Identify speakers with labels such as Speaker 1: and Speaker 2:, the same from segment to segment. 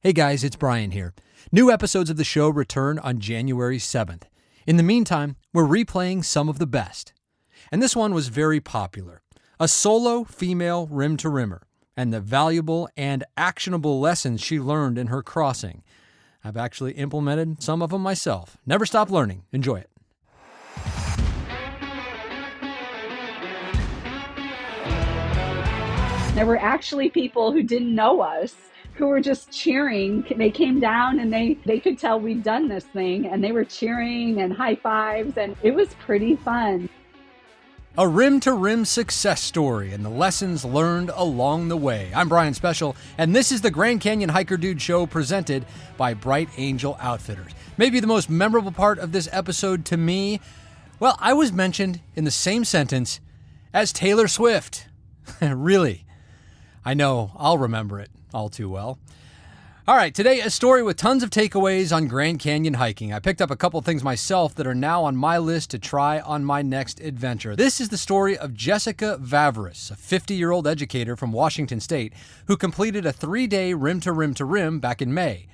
Speaker 1: Hey guys, it's Brian here. New episodes of the show return on January 7th. In the meantime, we're replaying some of the best. And this one was very popular. A solo female rim-to-rimmer and the valuable and actionable lessons she learned in her crossing. I've actually implemented some of them myself. Never stop learning. Enjoy it.
Speaker 2: There were actually people who didn't know us who were just cheering. They came down and they could tell we'd done this thing, and they were cheering and high fives, and it was pretty fun.
Speaker 1: A rim-to-rim success story and the lessons learned along the way. I'm Brian Special, and this is the Grand Canyon Hiker Dude Show presented by Bright Angel Outfitters. Maybe the most memorable part of this episode to me, well, I was mentioned in the same sentence as Taylor Swift. Really. I know, I'll remember it all too well. All right, today a story with tons of takeaways on Grand Canyon hiking. I picked up a couple things myself that are now on my list to try on my next adventure. This is the story of Jessica Vavrus, a 50-year-old educator from Washington State who completed a 3-day rim-to-rim-to-rim back in May.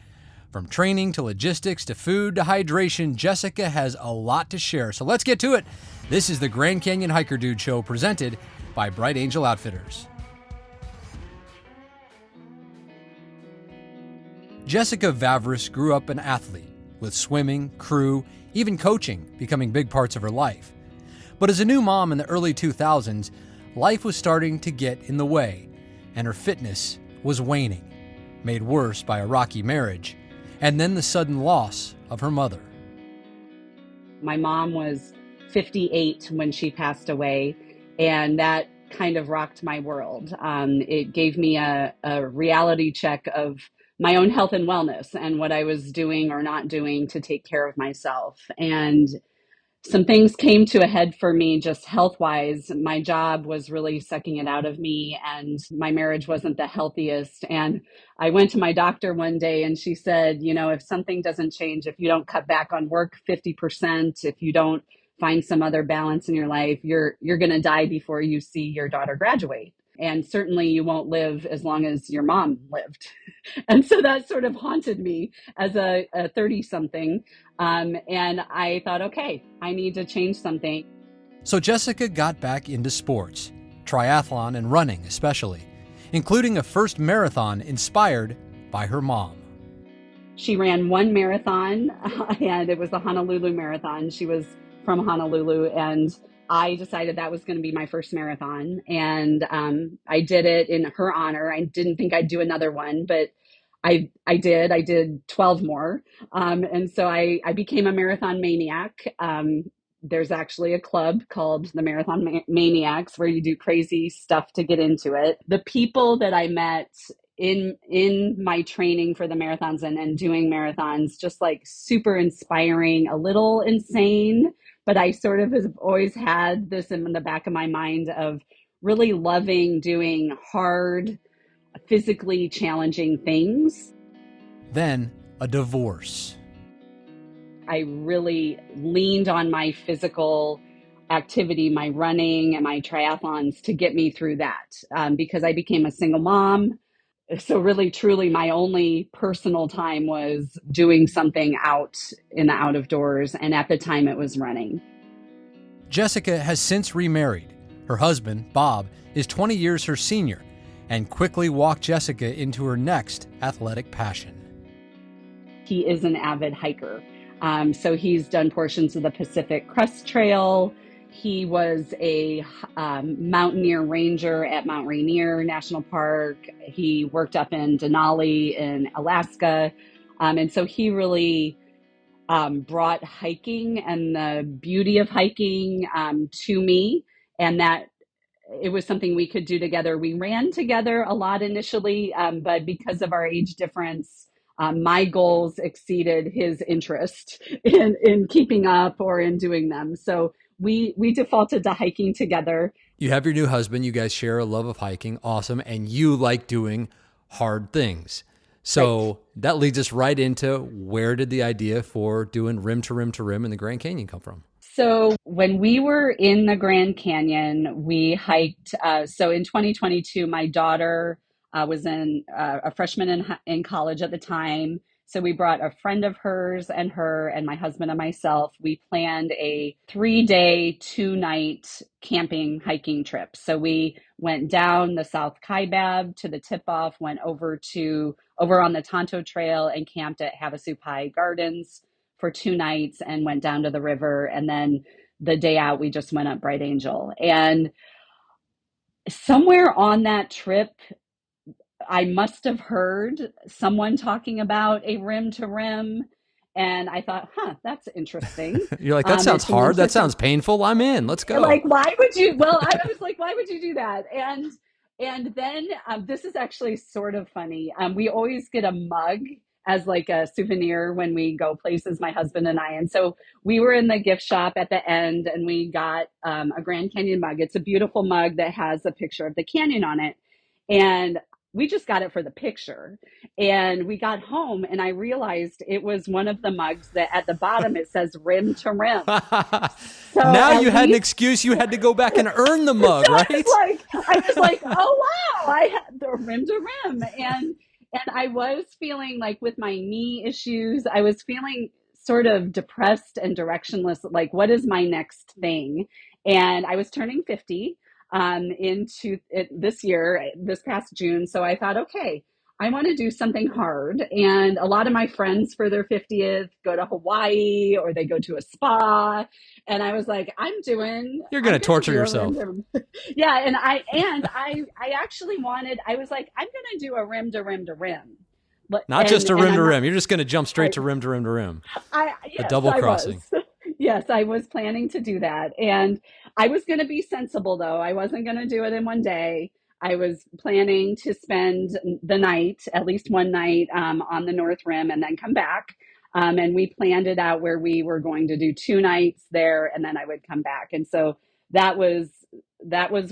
Speaker 1: From training to logistics to food to hydration, Jessica has a lot to share. So let's get to it. This is the Grand Canyon Hiker Dude Show presented by Bright Angel Outfitters. Jessica Vavrus grew up an athlete, with swimming, crew, even coaching becoming big parts of her life. But as a new mom in the early 2000s, life was starting to get in the way, and her fitness was waning, made worse by a rocky marriage, and then the sudden loss of her mother.
Speaker 2: My mom was 58 when she passed away, and that kind of rocked my world. It gave me a reality check of my own health and wellness and what I was doing or not doing to take care of myself. And some things came to a head for me just health-wise. My job was really sucking it out of me, and my marriage wasn't the healthiest. And I went to my doctor one day and she said, you know, if something doesn't change, if you don't cut back on work 50%, if you don't find some other balance in your life, you're going to die before you see your daughter graduate. And certainly you won't live as long as your mom lived. And so that sort of haunted me as a 30-something. And I thought, okay, I need to change something.
Speaker 1: So Jessica got back into sports, triathlon and running especially, including a first marathon inspired by her mom.
Speaker 2: She ran one marathon, and it was the Honolulu Marathon. She was from Honolulu, and I decided that was going to be my first marathon. And I did it in her honor. I didn't think I'd do another one, but I did. I did 12 more. And so I became a marathon maniac. There's actually a club called the Marathon Maniacs where you do crazy stuff to get into it. The people that I met in my training for the marathons and doing marathons, just like super inspiring, a little insane, but I sort of have always had this in the back of my mind of really loving doing hard, physically challenging things.
Speaker 1: Then a divorce.
Speaker 2: I really leaned on my physical activity, my running and my triathlons to get me through that because I became a single mom. So really, truly, my only personal time was doing something out in the out of doors. And at the time, it was running.
Speaker 1: Jessica has since remarried. Her husband, Bob, is 20 years her senior and quickly walked Jessica into her next athletic passion.
Speaker 2: He is an avid hiker. So he's done portions of the Pacific Crest Trail. He was a mountaineer ranger at Mount Rainier National Park. He worked up in Denali in Alaska. And so he really brought hiking and the beauty of hiking to me, and that it was something we could do together. We ran together a lot initially, but because of our age difference, my goals exceeded his interest in keeping up or in doing them. So we defaulted to hiking together.
Speaker 1: You have your new husband, you guys share a love of hiking, awesome, and you like doing hard things. So right. That leads us right into where did the idea for doing rim-to-rim-to-rim in the Grand Canyon come from?
Speaker 2: So when we were in the Grand Canyon, we hiked. So in 2022, my daughter I was a freshman in college at the time. So we brought a friend of hers and her and my husband and myself. We planned a 3-day, 2-night camping hiking trip. So we went down the South Kaibab to the tip off, went over on the Tonto Trail and camped at Havasupai Gardens for 2 nights and went down to the river. And then the day out, we just went up Bright Angel. And somewhere on that trip, I must have heard someone talking about a rim to rim. And I thought, that's interesting.
Speaker 1: You're like, that sounds hard. That sounds painful. I'm in. Let's go.
Speaker 2: Like, why would you? Well, I was like, why would you do that? And then this is actually sort of funny. We always get a mug as like a souvenir when we go places, my husband and I. And so we were in the gift shop at the end and we got a Grand Canyon mug. It's a beautiful mug that has a picture of the canyon on it. And we just got it for the picture. And we got home and I realized it was one of the mugs that at the bottom it says rim to rim. So
Speaker 1: now you had an excuse. You had to go back and earn the mug, right?
Speaker 2: I was like, oh wow, I had the rim to rim. And I was feeling like with my knee issues, I was feeling sort of depressed and directionless, like what is my next thing? And I was turning 50 into this past June. So I thought, okay, I want to do something hard. And a lot of my friends for their 50th go to Hawaii or they go to a spa. And I was like,
Speaker 1: you're going to torture yourself.
Speaker 2: Yeah. And I actually I was like, I'm going to do a rim to rim to rim.
Speaker 1: Not just a rim to rim. You're just going to jump straight to rim to rim to rim.
Speaker 2: Yes,
Speaker 1: a double crossing.
Speaker 2: Yes, I was planning to do that. And I was going to be sensible, though. I wasn't going to do it in one day. I was planning to spend the night, at least one night, on the North Rim and then come back. And we planned it out where we were going to do 2 nights there and then I would come back. And so that was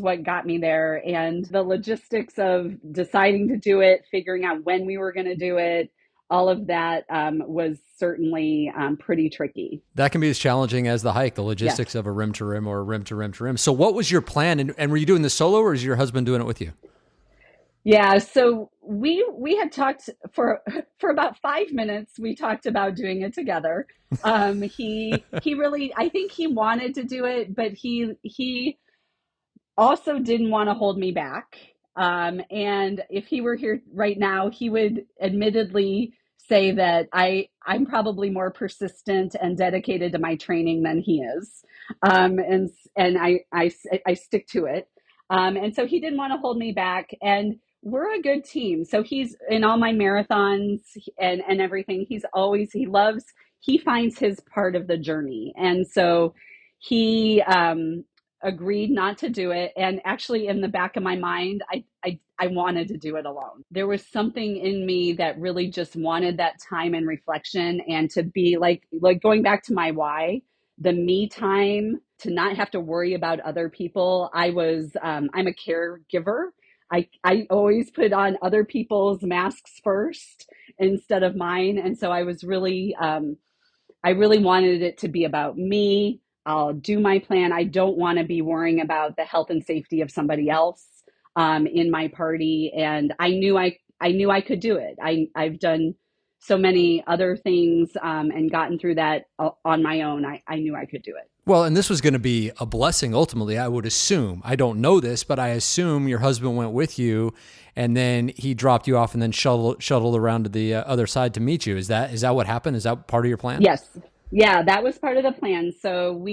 Speaker 2: what got me there. And the logistics of deciding to do it, figuring out when we were going to do it, all of that was certainly pretty tricky.
Speaker 1: That can be as challenging as the hike, the logistics of a rim to rim or a rim to rim to rim. So what was your plan? And were you doing this solo or is your husband doing it with you?
Speaker 2: Yeah, so we had talked for about 5 minutes. We talked about doing it together. He really, I think he wanted to do it, but he also didn't want to hold me back. And if he were here right now, he would admittedly say that I'm probably more persistent and dedicated to my training than he is. And I stick to it. And so he didn't want to hold me back. And we're a good team. So he's in all my marathons and everything. He finds his part of the journey. And so he agreed not to do it. And actually in the back of my mind, I wanted to do it alone. There was something in me that really just wanted that time and reflection and to be like going back to my why, the me time, to not have to worry about other people. I'm a caregiver. I always put on other people's masks first instead of mine. And so I really wanted it to be about me. I'll do my plan. I don't want to be worrying about the health and safety of somebody else in my party. And I knew I could do it. I've done so many other things and gotten through that on my own. I knew I could do it.
Speaker 1: Well, and this was going to be a blessing ultimately, I would assume. I don't know this, but I assume your husband went with you and then he dropped you off and then shuttled around to the other side to meet you. Is that what happened? Is that part of your plan?
Speaker 2: Yes. Yeah, that was part of the plan. So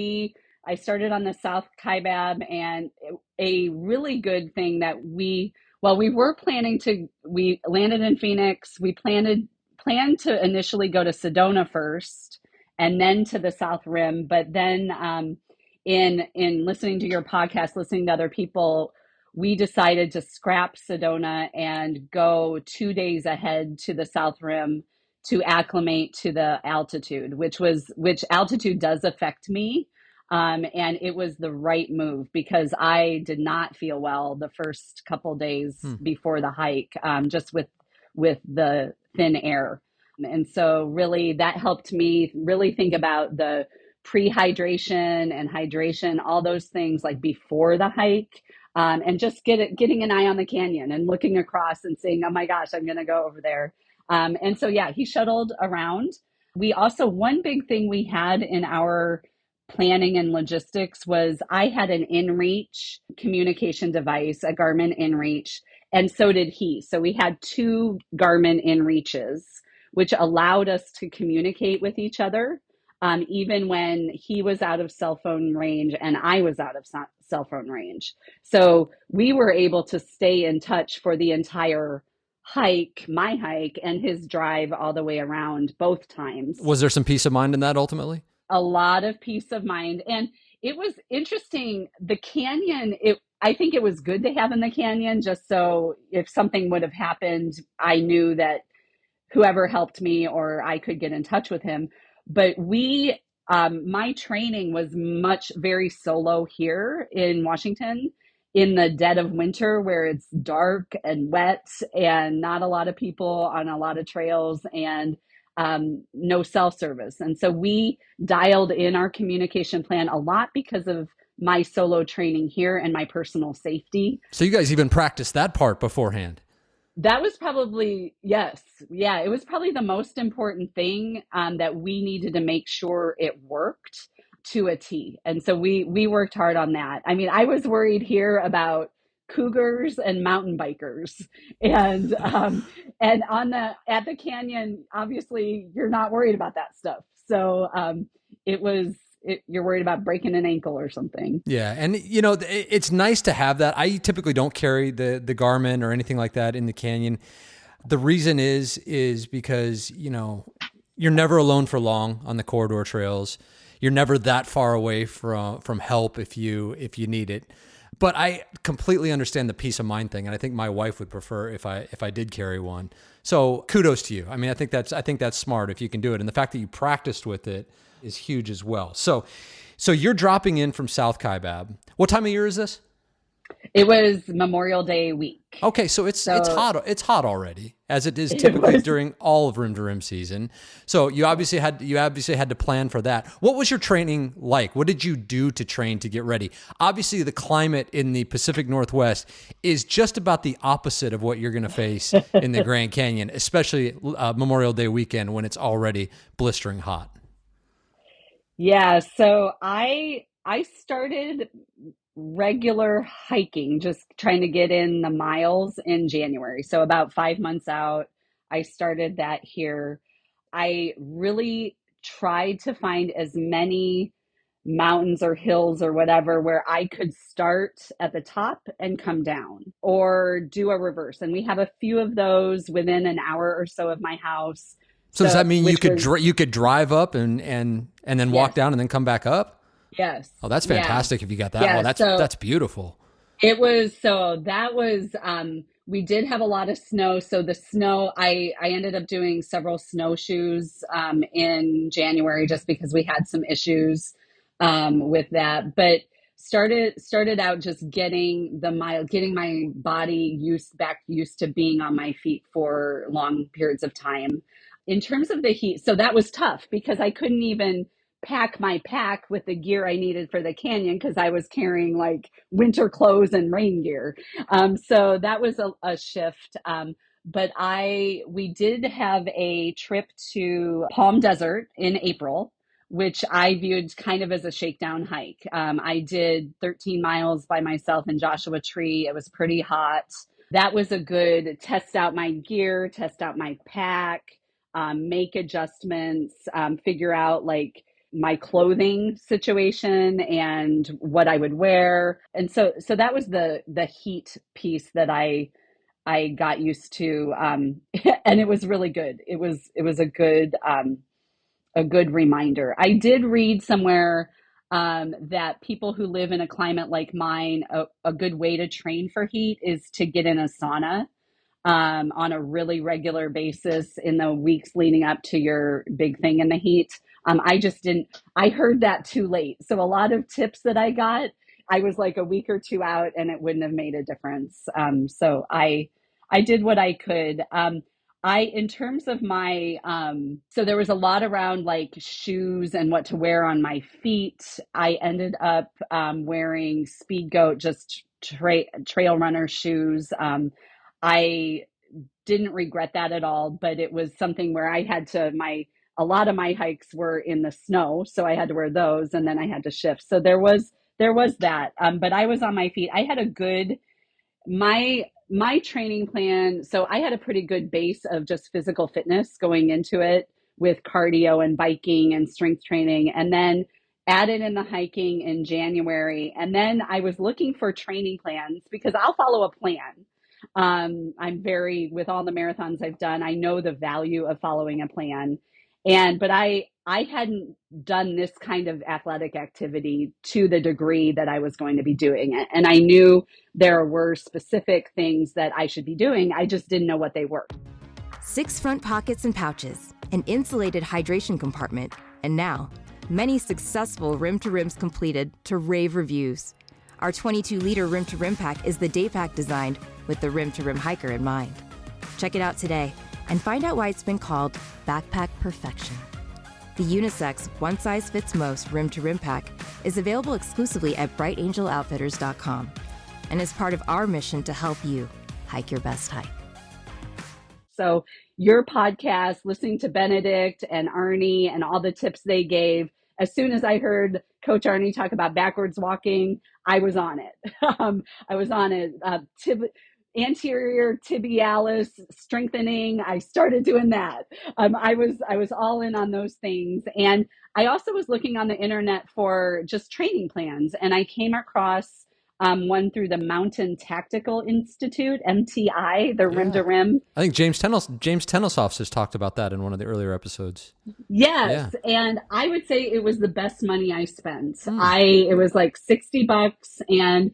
Speaker 2: I started on the South Kaibab, and a really good thing that we landed in Phoenix. We planned to initially go to Sedona first and then to the South Rim. But then in listening to your podcast, listening to other people, we decided to scrap Sedona and go 2 days ahead to the South Rim to acclimate to the altitude, which altitude does affect me. And it was the right move because I did not feel well the first couple days before the hike, just with the thin air. And so really that helped me really think about the pre-hydration and hydration, all those things like before the hike. and just getting an eye on the canyon and looking across and saying, oh my gosh, I'm going to go over there. And so, yeah, he shuttled around. We also, one big thing we had in our planning and logistics was I had an InReach communication device, a Garmin InReach, and so did he. So we had two Garmin InReaches, which allowed us to communicate with each other, even when he was out of cell phone range and I was out of cell phone range. So we were able to stay in touch for the entire hike, my hike, and his drive all the way around both times.
Speaker 1: Was there some peace of mind in that ultimately?
Speaker 2: A lot of peace of mind. And it was interesting. The canyon, I think it was good to have in the canyon just so if something would have happened, I knew that whoever helped me or I could get in touch with him. But my training was very solo here in Washington in the dead of winter where it's dark and wet and not a lot of people on a lot of trails and no cell service. And so we dialed in our communication plan a lot because of my solo training here and my personal safety.
Speaker 1: So you guys even practiced that part beforehand?
Speaker 2: That was probably, yes. Yeah, it was probably the most important thing that we needed to make sure it worked to a T. And so we worked hard on that. I mean, I was worried here about cougars and mountain bikers. And at the canyon, obviously you're not worried about that stuff. So you're worried about breaking an ankle or something.
Speaker 1: Yeah. And it's nice to have that. I typically don't carry the Garmin or anything like that in the canyon. The reason is because, you're never alone for long on the corridor trails. You're never that far away from help if you need it. But I completely understand the peace of mind thing, and I think my wife would prefer if I did carry one. So kudos to you. I mean, I think that's smart if you can do it, and the fact that you practiced with it is huge as well. So you're dropping in from South Kaibab. What time of year is this?
Speaker 2: It was Memorial Day week.
Speaker 1: Okay, so it's hot. It's hot already, as it is typically during all of Rim2Rim season. So you obviously had to plan for that. What was your training like? What did you do to train to get ready? Obviously, the climate in the Pacific Northwest is just about the opposite of what you're going to face in the Grand Canyon, especially Memorial Day weekend when it's already blistering hot.
Speaker 2: Yeah, so I started regular hiking, just trying to get in the miles in January. So about 5 months out, I started that here. I really tried to find as many mountains or hills or whatever where I could start at the top and come down or do a reverse. And we have a few of those within an hour or so of my house.
Speaker 1: So does that mean you could drive up and then walk down and then come back up?
Speaker 2: Yes.
Speaker 1: Oh, that's fantastic if you got that.
Speaker 2: Yeah,
Speaker 1: Well, that's beautiful.
Speaker 2: We did have a lot of snow. So the snow, I ended up doing several snowshoes in January just because we had some issues with that. But started out just getting my body used to being on my feet for long periods of time. In terms of the heat, so that was tough because I couldn't even pack my pack with the gear I needed for the canyon because I was carrying like winter clothes and rain gear. So that was a shift. But we did have a trip to Palm Desert in April, which I viewed kind of as a shakedown hike. I did 13 miles by myself in Joshua Tree. It was pretty hot. That was a good test out my gear, test out my pack, make adjustments, figure out like my clothing situation and what I would wear. And so that was the heat piece that I got used to. And it was really good. It was a good reminder. I did read somewhere that people who live in a climate like mine, a good way to train for heat is to get in a sauna on a really regular basis in the weeks leading up to your big thing in the heat. I just didn't, I heard that too late. So a lot of tips that I got, I was like a week or two out and it wouldn't have made a difference. So I did what I could. In terms of so there was a lot around like shoes and what to wear on my feet. I ended up wearing Speed Goat just trail runner shoes. I didn't regret that at all, but it was something where I had to, a lot of my hikes were in the snow, so I had to wear those, and then I had to shift. So there was that. But I was on my feet. I had a good, my training plan. So I had a pretty good base of just physical fitness going into it with cardio and biking and strength training, and then added in the hiking in January. And then I was looking for training plans because I'll follow a plan. I'm very, with all the marathons I've done, I know the value of following a plan. But I hadn't done this kind of athletic activity to the degree that I was going to be doing it. And I knew there were specific things that I should be doing. I just didn't know what they were.
Speaker 3: 6 front pockets and pouches, an insulated hydration compartment, and now many successful Rim2Rims completed to rave reviews. Our 22-liter Rim2Rim pack is the day pack designed with the Rim2Rim hiker in mind. Check it out today and find out why it's been called backpack perfection. The unisex, one-size-fits-most Rim2Rim pack is available exclusively at brightangeloutfitters.com and is part of our mission to help you hike your best hike.
Speaker 2: So your podcast, listening to Benedict and Arnie and all the tips they gave, as soon as I heard Coach Arnie talk about backwards walking, I was on it. I was on it. Anterior tibialis strengthening. I started doing that. I was all in on those things. And I also was looking on the internet for just training plans. And I came across one through the Mountain Tactical Institute, MTI, the Rim2Rim.
Speaker 1: I think James Tenosofs has talked about that in one of the earlier episodes.
Speaker 2: Yes. Yeah. And I would say it was the best money I spent. It was like $60, and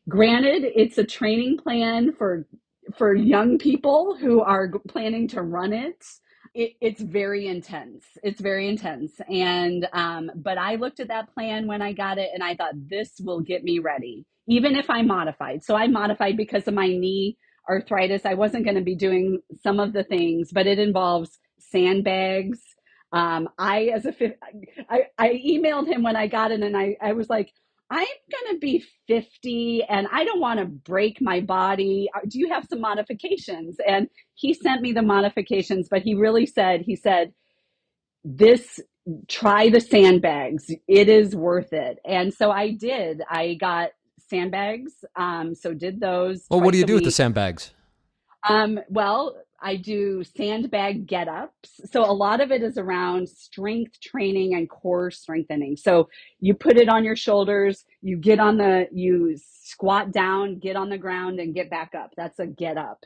Speaker 2: granted, it's a training plan for young people who are planning to run it. It's very intense. It's very intense. And, but I looked at that plan when I got it and I thought, this will get me ready, even if I modified. So I modified because of my knee arthritis. I wasn't going to be doing some of the things, but it involves sandbags. I emailed him when I got it and I was like, I'm going to be 50 and I don't want to break my body. Do you have some modifications? And he sent me the modifications, but he said, try the sandbags. It is worth it. And so I did. I got sandbags. So did those.
Speaker 1: Well, what do you do with the sandbags?
Speaker 2: Well, I do sandbag get-ups. So a lot of it is around strength training and core strengthening. So you put it on your shoulders, you squat down, get on the ground and get back up. That's a get-up.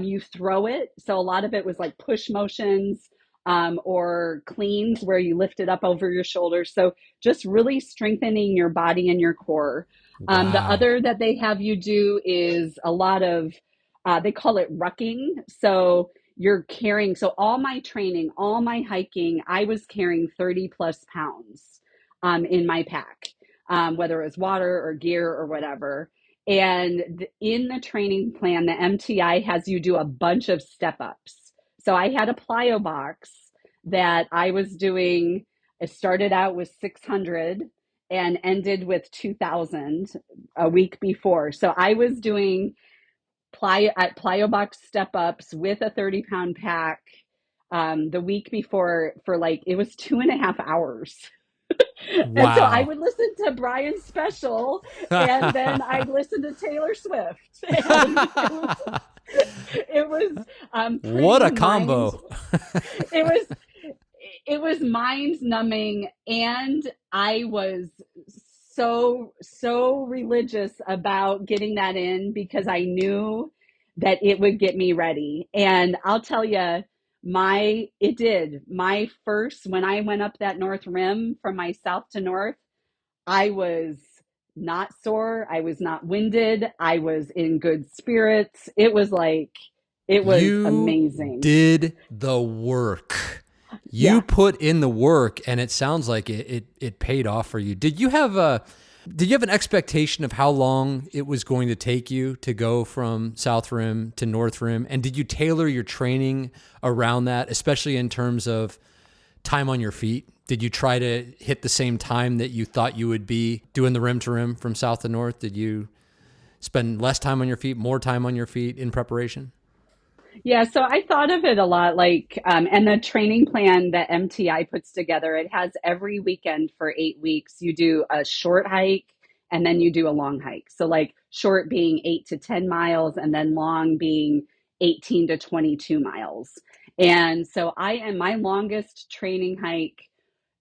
Speaker 2: You throw it. So a lot of it was like push motions or cleans where you lift it up over your shoulders. So just really strengthening your body and your core.
Speaker 1: Wow.
Speaker 2: The other that they have you do is a lot of they call it rucking. So so all my training, all my hiking, I was carrying 30 plus pounds in my pack, whether it was water or gear or whatever. And in the training plan, the MTI has you do a bunch of step ups. So I had a plyo box that I was doing. It started out with 600 and ended with 2,000 a week before. So I was doing plyo box step ups with a 30-pound pack the week before it was 2.5 hours. Wow. And so I would listen to Brian's special and then I'd listen to Taylor Swift. And it was
Speaker 1: what a combo.
Speaker 2: It was mind numbing, and I was so religious about getting that in because I knew that it would get me ready. And I'll tell you, when I went up that North Rim from my south to north, I was not sore. I was not winded. I was in good spirits. It was amazing.
Speaker 1: Did the work. You put in the work, and it sounds like it paid off for you. Did you have an expectation of how long it was going to take you to go from South Rim to North Rim? And did you tailor your training around that, especially in terms of time on your feet? Did you try to hit the same time that you thought you would be doing the Rim2Rim from south to north? Did you spend less time on your feet, more time on your feet in preparation?
Speaker 2: Yeah, so I thought of it a lot like, and the training plan that MTI puts together, it has every weekend for 8 weeks. You do a short hike and then you do a long hike. So, like, short being 8 to 10 miles, and then long being 18 to 22 miles. And so, my longest training hike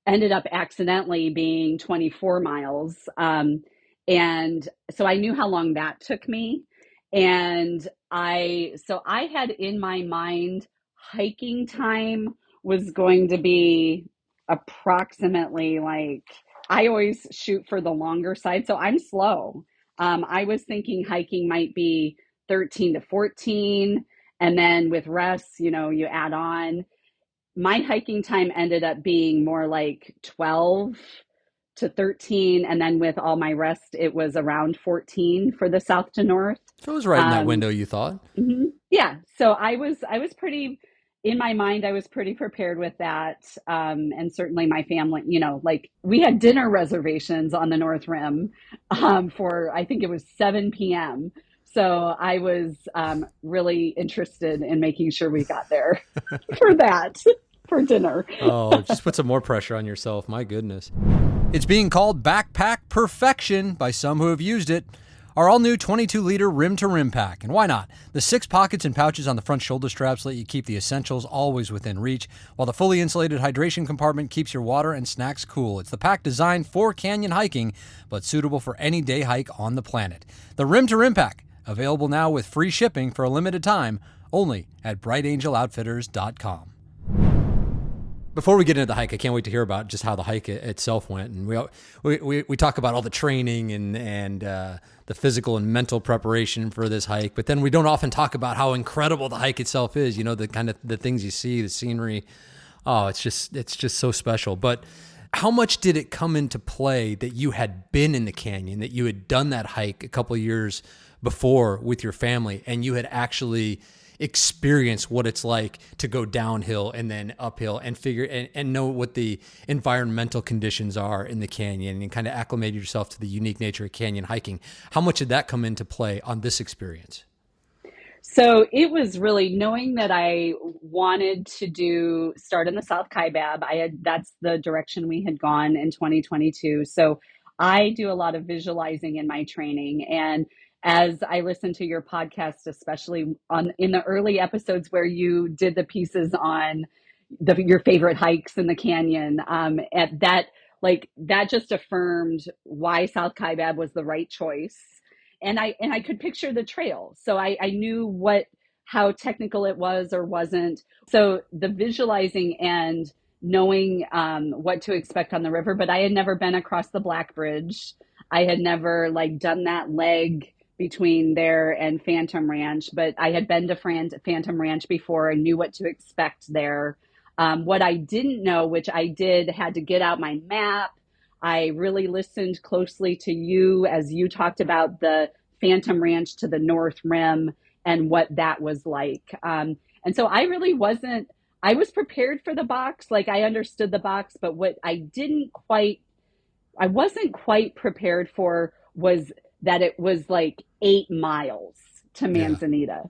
Speaker 2: ended up accidentally being 24 miles. And so I knew how long that took me. And I had in my mind hiking time was going to be approximately, like, I always shoot for the longer side. So I'm slow. I was thinking hiking might be 13 to 14. And then with rests, you add on. My hiking time ended up being more like 12 to 13, and then with all my rest it was around 14 for the south to north.
Speaker 1: So it was right in that window, you thought?
Speaker 2: Yeah, so I was pretty, in my mind I was pretty prepared with that. And certainly my family, like, we had dinner reservations on the North Rim, for, I think it was 7 p.m. So I was really interested in making sure we got there for that, for dinner.
Speaker 1: Oh, just put some more pressure on yourself. My goodness. It's being called backpack perfection by some who have used it. Our all-new 22-liter Rim2Rim pack. And why not? The 6 pockets and pouches on the front shoulder straps let you keep the essentials always within reach, while the fully insulated hydration compartment keeps your water and snacks cool. It's the pack designed for canyon hiking, but suitable for any day hike on the planet. The Rim2Rim pack, available now with free shipping for a limited time, only at brightangeloutfitters.com. Before we get into the hike, I can't wait to hear about just how the hike itself went. And we talk about all the training and the physical and mental preparation for this hike, but then we don't often talk about how incredible the hike itself is. The kind of the things you see, the scenery. Oh, it's just so special. But how much did it come into play that you had been in the canyon, that you had done that hike a couple of years before with your family, and you had actually experience what it's like to go downhill and then uphill and figure and know what the environmental conditions are in the canyon and kind of acclimate yourself to the unique nature of canyon hiking? How much did that come into play on this experience?
Speaker 2: So it was really knowing that I wanted to start in the South Kaibab. That's the direction we had gone in 2022. So I do a lot of visualizing in my training. And as I listen to your podcast, especially in the early episodes where you did the pieces on your favorite hikes in the canyon, at that, like, that just affirmed why South Kaibab was the right choice. And I could picture the trail. So I knew how technical it was or wasn't. So the visualizing and knowing what to expect on the river, but I had never been across the Black Bridge. I had never, like, done that leg between there and Phantom Ranch, but I had been to Phantom Ranch before and knew what to expect there. What I didn't know, which I had to get out my map. I really listened closely to you as you talked about the Phantom Ranch to the North Rim and what that was like. And so I really I was prepared for the box. Like, I understood the box, but what I wasn't quite prepared for was that it was like 8 miles to Manzanita,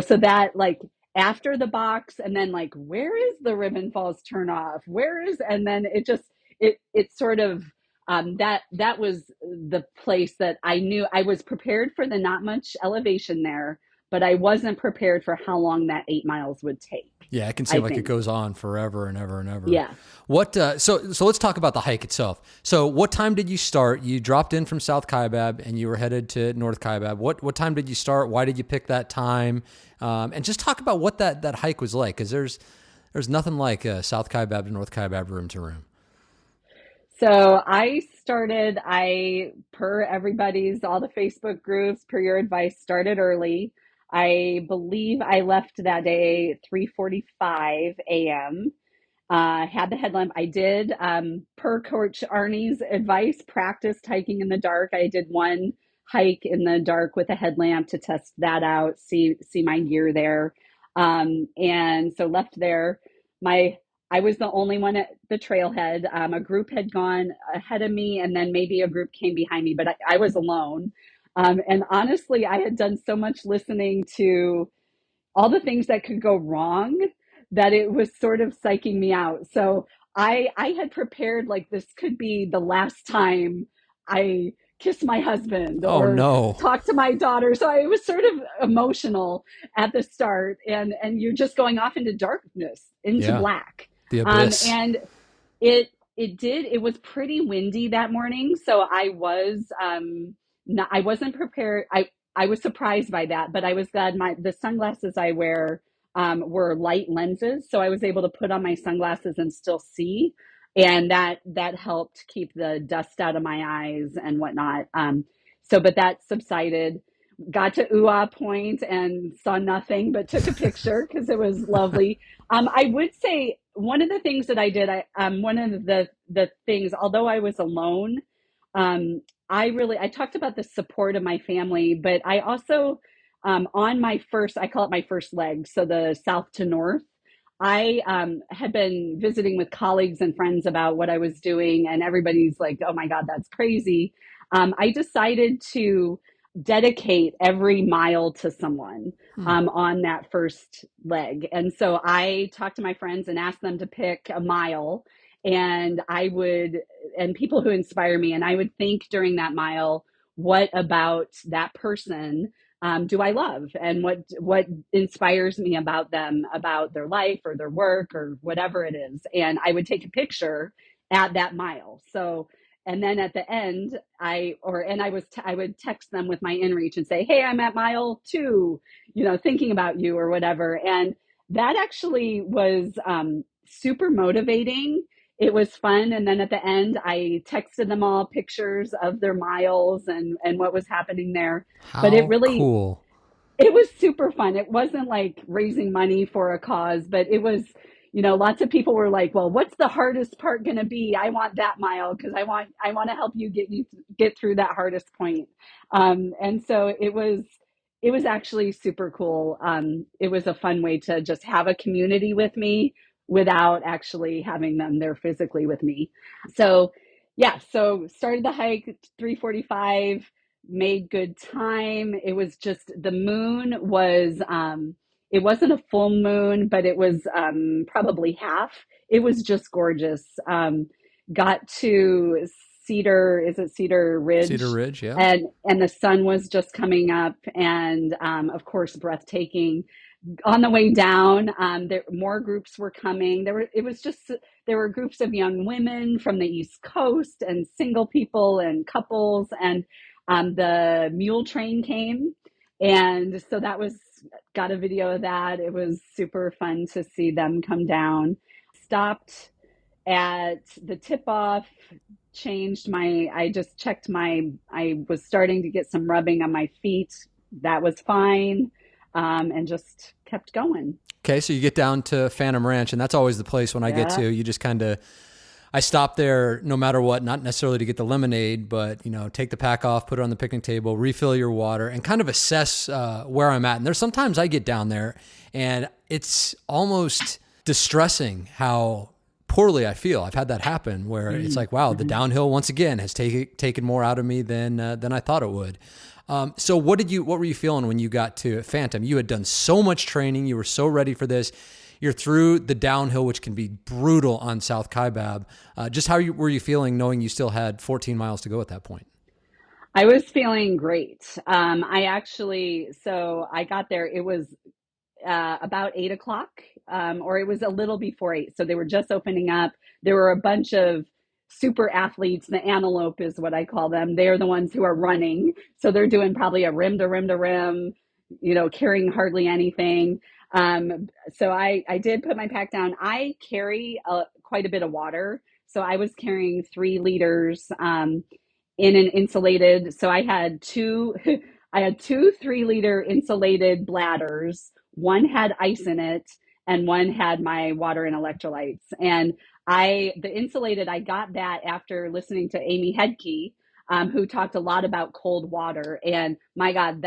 Speaker 2: so that, like, after the box, and then, like, where is the Ribbon Falls turnoff? And then it sort of, that was the place that I knew I was prepared for, the not much elevation there, but I wasn't prepared for how long that 8 miles would take.
Speaker 1: Yeah, it can seem like it goes on forever and ever and ever.
Speaker 2: Yeah.
Speaker 1: What? So let's talk about the hike itself. So what time did you start? You dropped in from South Kaibab and you were headed to North Kaibab. What time did you start? Why did you pick that time? And just talk about what that hike was like, because there's nothing like South Kaibab to North Kaibab Rim2Rim.
Speaker 2: So per everybody's, all the Facebook groups, per your advice, started early. I believe I left that day 3:45 a.m. Had the headlamp. I did, per Coach Arnie's advice, practiced hiking in the dark. I did one hike in the dark with a headlamp to test that out, see my gear there. And so left there. I was the only one at the trailhead. A group had gone ahead of me, and then maybe a group came behind me, but I was alone. And honestly, I had done so much listening to all the things that could go wrong that it was sort of psyching me out. So I had prepared like this could be the last time I kiss my husband
Speaker 1: Oh
Speaker 2: or
Speaker 1: no.
Speaker 2: talk to my daughter. So it was sort of emotional at the start, and you're just going off into darkness, into
Speaker 1: Yeah.
Speaker 2: black.
Speaker 1: The abyss.
Speaker 2: And it was pretty windy that morning, so I wasn't prepared. I was surprised by that, but I was glad the sunglasses I wear were light lenses, so I was able to put on my sunglasses and still see, and that helped keep the dust out of my eyes and whatnot. But that subsided. Got to Ua Point and saw nothing, but took a picture because it was lovely. I would say one of the things that I did, one of the things, although I was alone, I talked about the support of my family, but I also, on my first, I call it my first leg, so the south to north, I had been visiting with colleagues and friends about what I was doing, and everybody's like, oh my God, that's crazy. I decided to dedicate every mile to someone on that first leg. And so I talked to my friends and asked them to pick a mile, and and people who inspire me, and I would think during that mile, what about that person do I love, and what inspires me about them, about their life or their work or whatever it is. And I would take a picture at that mile. So, and then at the end, I would text them with my inReach and say, "Hey, I'm at mile 2, thinking about you," or whatever. And that actually was super motivating. It was fun. And then at the end, I texted them all pictures of their miles and what was happening there. But
Speaker 1: How cool.
Speaker 2: it was super fun. It wasn't like raising money for a cause, but it was, lots of people were like, well, what's the hardest part going to be? I want that mile because I want to help you get through that hardest point. And so it was actually super cool. It was a fun way to just have a community with me without actually having them there physically with me. So yeah, so started the hike at 3:45, made good time. It was just the moon was it wasn't a full moon, but it was probably half. It was just gorgeous. Got to Cedar
Speaker 1: Cedar
Speaker 2: Ridge,
Speaker 1: Ridge, yeah.
Speaker 2: and the sun was just coming up, and of course breathtaking. On the way down, more groups were coming. There were groups of young women from the East Coast and single people and couples, and the mule train came, and so got a video of that. It was super fun to see them come down. Stopped at the tip off, I just checked I was starting to get some rubbing on my feet. That was fine. And just kept going.
Speaker 1: Okay, so you get down to Phantom Ranch, and that's always the place when I get to. You just I stop there no matter what, not necessarily to get the lemonade, but, take the pack off, put it on the picnic table, refill your water, and kind of assess where I'm at. And there's sometimes I get down there, and it's almost distressing how poorly I feel. I've had that happen where it's like, wow, the downhill once again has taken more out of me than I thought it would. So what were you feeling when you got to Phantom? You had done so much training. You were so ready for this. You're through the downhill, which can be brutal on South Kaibab. Just how were you feeling knowing you still had 14 miles to go at that point?
Speaker 2: I was feeling great. So I got there, it was about 8 o'clock, or it was a little before 8. So they were just opening up. There were a bunch of super athletes. The antelope is what I call them. They're the ones who are running. So they're doing probably a rim to rim to rim, carrying hardly anything. So I did put my pack down. I carry quite a bit of water. So I was carrying 3 liters in an insulated. So I had two 3-liter insulated bladders. One had ice in it, and one had my water and electrolytes. And the insulated, I got that after listening to Amy Hedke, who talked a lot about cold water. And my God,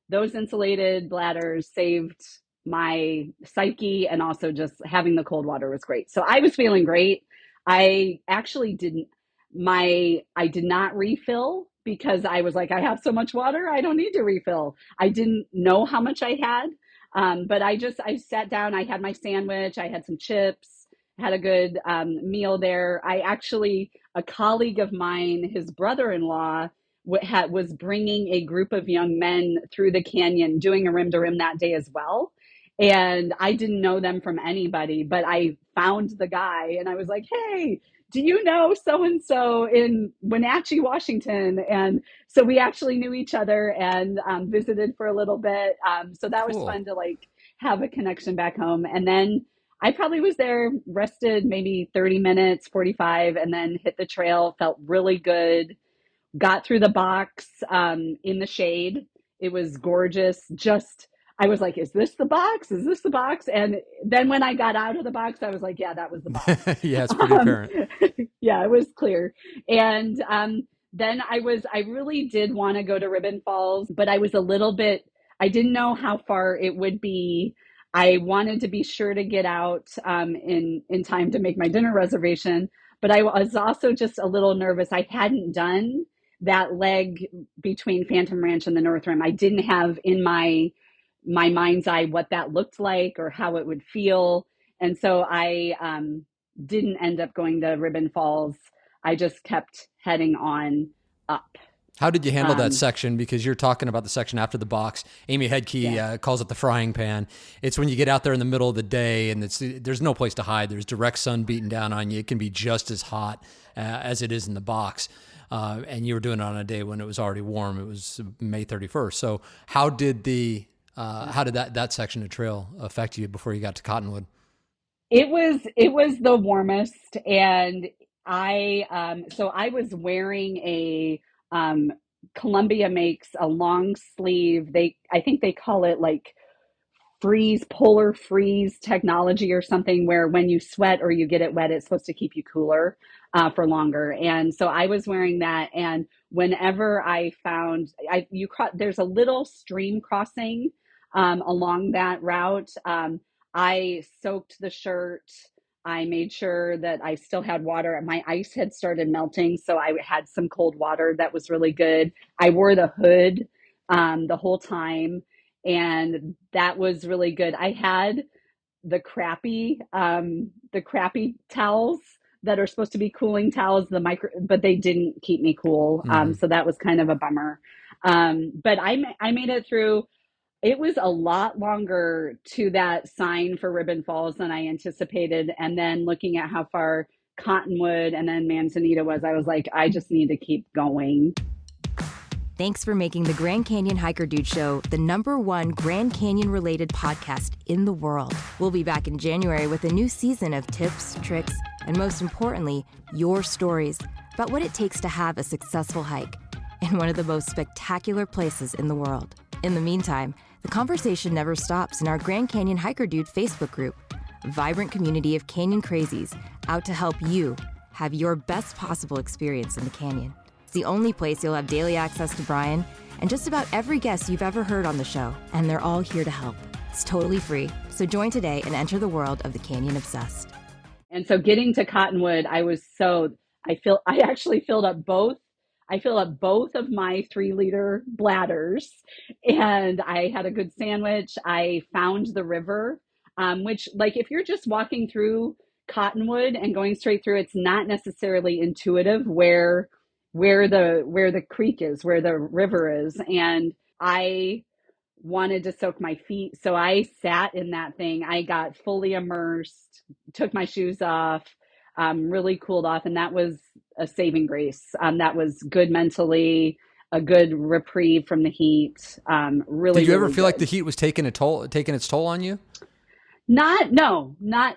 Speaker 2: those insulated bladders saved my psyche, and also just having the cold water was great. So I was feeling great. I actually I did not refill because I was like, I have so much water, I don't need to refill. I didn't know how much I had. But I sat down, I had my sandwich, I had some chips, had a good meal there. A colleague of mine, his brother-in-law, was bringing a group of young men through the canyon, doing a rim to rim that day as well. And I didn't know them from anybody, but I found the guy and I was like, hey, do you know so-and-so in Wenatchee, Washington? And so we actually knew each other and visited for a little bit. So that was
Speaker 1: Cool.
Speaker 2: fun to like have a connection back home. And then I probably was there, rested maybe 30 minutes, 45, and then hit the trail, felt really good. Got through the box in the shade. It was gorgeous. I was like, is this the box? Is this the box? And then when I got out of the box, I was like, yeah, that was the box.
Speaker 1: Yeah, it's pretty apparent.
Speaker 2: Yeah, it was clear. And then I really did want to go to Ribbon Falls, but I didn't know how far it would be. I wanted to be sure to get out in time to make my dinner reservation, but I was also just a little nervous. I hadn't done that leg between Phantom Ranch and the North Rim. I didn't have in my mind's eye what that looked like or how it would feel. And so I didn't end up going to Ribbon Falls. I just kept heading on up.
Speaker 1: How did you handle that section? Because you're talking about the section after the box. Amy Headkey calls it the frying pan. It's when you get out there in the middle of the day and there's no place to hide. There's direct sun beating down on you. It can be just as hot as it is in the box. And you were doing it on a day when it was already warm. It was May 31st. So how did that section of trail affect you before you got to Cottonwood?
Speaker 2: It was the warmest, and I was wearing a Columbia makes a long sleeve. I think they call it like polar freeze technology or something, where when you sweat or you get it wet, it's supposed to keep you cooler for longer. And so I was wearing that. And whenever I found, there's a little stream crossing along that route. I soaked the shirt. I made sure that I still had water. My ice had started melting, so I had some cold water. That was really good. I wore the hood the whole time, and that was really good. I had the crappy towels that are supposed to be cooling towels, but they didn't keep me cool. So that was kind of a bummer. But I made it through. It was a lot longer to that sign for Ribbon Falls than I anticipated. And then looking at how far Cottonwood and then Manzanita was, I was like, I just need to keep going.
Speaker 3: Thanks for making the Grand Canyon Hiker Dude Show the #1 Grand Canyon-related podcast in the world. We'll be back in January with a new season of tips, tricks, and most importantly, your stories about what it takes to have a successful hike in one of the most spectacular places in the world. In the meantime, the conversation never stops in our Grand Canyon Hiker Dude Facebook group, a vibrant community of canyon crazies out to help you have your best possible experience in the canyon. It's the only place you'll have daily access to Brian and just about every guest you've ever heard on the show, and they're all here to help. It's totally free, so join today and enter the world of the Canyon Obsessed.
Speaker 2: And so getting to Cottonwood, I actually filled up both of my 3-liter bladders, and I had a good sandwich. I found the river, which, like, if you're just walking through Cottonwood and going straight through, it's not necessarily intuitive where the creek is, where the river is. And I wanted to soak my feet, so I sat in that thing. I got fully immersed, took my shoes off, really cooled off, and that was a saving grace. That was good mentally, a good reprieve from the heat. Really.
Speaker 1: Did you ever
Speaker 2: really
Speaker 1: feel
Speaker 2: good.
Speaker 1: like the heat was taking its toll on you?
Speaker 2: Not.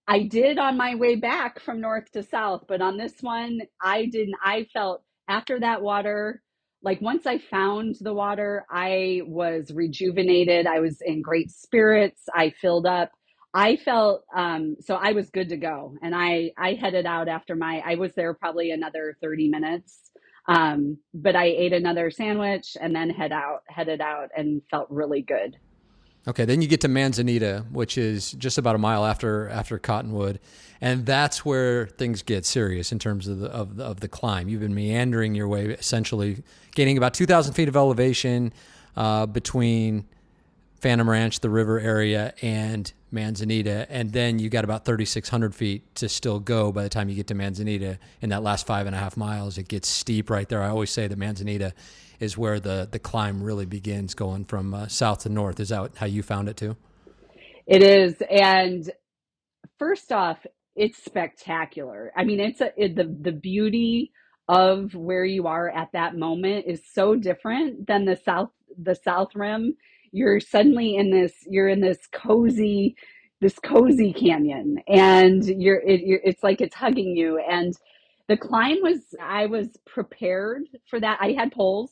Speaker 2: I did on my way back from north to south, but on this one, I didn't. I felt after that water, like once I found the water, I was rejuvenated. I was in great spirits. I filled up. I felt, so I was good to go. And I headed out I was there probably another 30 minutes. But I ate another sandwich and then headed out and felt really good.
Speaker 1: Okay, then you get to Manzanita, which is just about a mile after Cottonwood, and that's where things get serious in terms of the climb. You've been meandering your way, essentially gaining about 2,000 feet of elevation between Phantom Ranch, the river area, and Manzanita, and then you got about 3,600 feet to still go by the time you get to Manzanita. In that last 5.5 miles, it gets steep right there. I always say that Manzanita is where the climb really begins, going from south to north. Is that how you found it too?
Speaker 2: It is. And first off, it's spectacular. I mean, the beauty of where you are at that moment is so different than the South Rim. You're in this cozy canyon, and it's like it's hugging you. And the climb I was prepared for that. I had poles.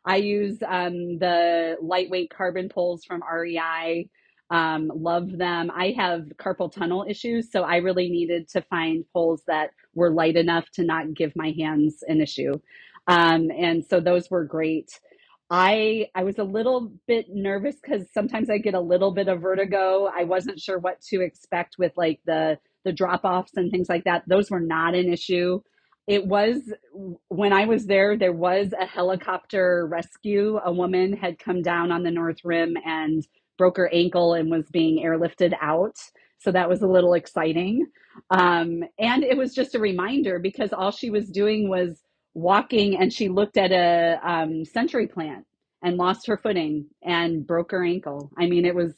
Speaker 2: I use the lightweight carbon poles from REI. Love them. I have carpal tunnel issues, so I really needed to find poles that were light enough to not give my hands an issue. And so those were great. I was a little bit nervous because sometimes I get a little bit of vertigo. I wasn't sure what to expect with like the drop offs and things like that. Those were not an issue. It was when I was there was a helicopter rescue. A woman had come down on the North Rim and broke her ankle and was being airlifted out. So that was a little exciting. And it was just a reminder because all she was doing was walking, and she looked at a century plant and lost her footing and broke her ankle. I mean,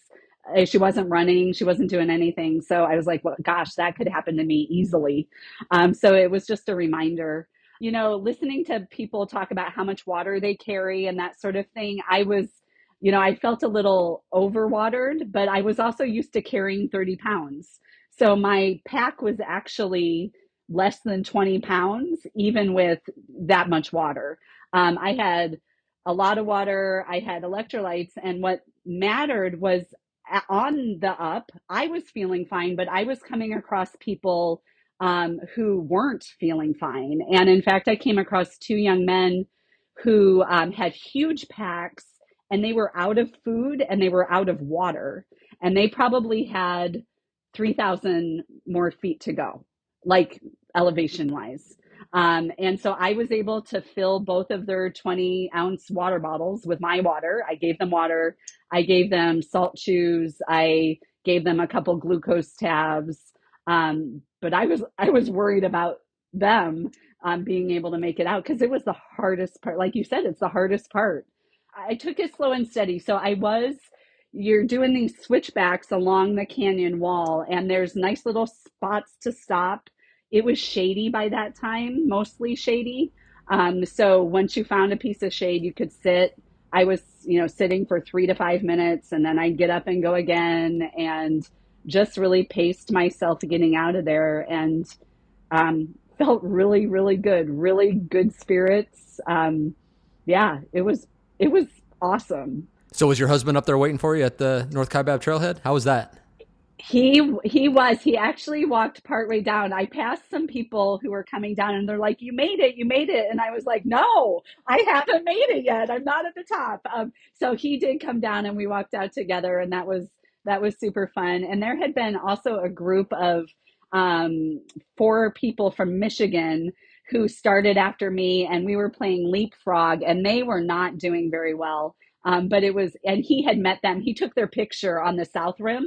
Speaker 2: she wasn't running, she wasn't doing anything. So I was like, well, gosh, that could happen to me easily. So it was just a reminder. Listening to people talk about how much water they carry and that sort of thing, I felt a little overwatered, but I was also used to carrying 30 pounds. So my pack was actually less than 20 pounds, even with that much water. I had a lot of water, I had electrolytes, and what mattered was on the up, I was feeling fine, but I was coming across people who weren't feeling fine. And in fact, I came across two young men who had huge packs, and they were out of food and they were out of water. And they probably had 3,000 more feet to go, like elevation wise. And so I was able to fill both of their 20-ounce water bottles with my water. I gave them water. I gave them salt chews. I gave them a couple glucose tabs. But I was worried about them being able to make it out because it was the hardest part. Like you said, it's the hardest part. I took it slow and steady. So you're doing these switchbacks along the canyon wall, and there's nice little spots to stop. It was shady by that time, mostly shady. So once you found a piece of shade, you could sit. I was, sitting for 3 to 5 minutes, and then I'd get up and go again, and just really paced myself getting out of there, and felt really, really good spirits. Yeah, it was awesome.
Speaker 1: So was your husband up there waiting for you at the North Kaibab trailhead? How was that?
Speaker 2: He actually walked partway down. I passed some people who were coming down, and they're like, you made it. And I was like, no, I haven't made it yet. I'm not at the top. So he did come down, and we walked out together, and that was super fun. And there had been also a group of 4 people from Michigan who started after me, and we were playing leapfrog, and they were not doing very well. But and he had met them. He took their picture on the South Rim.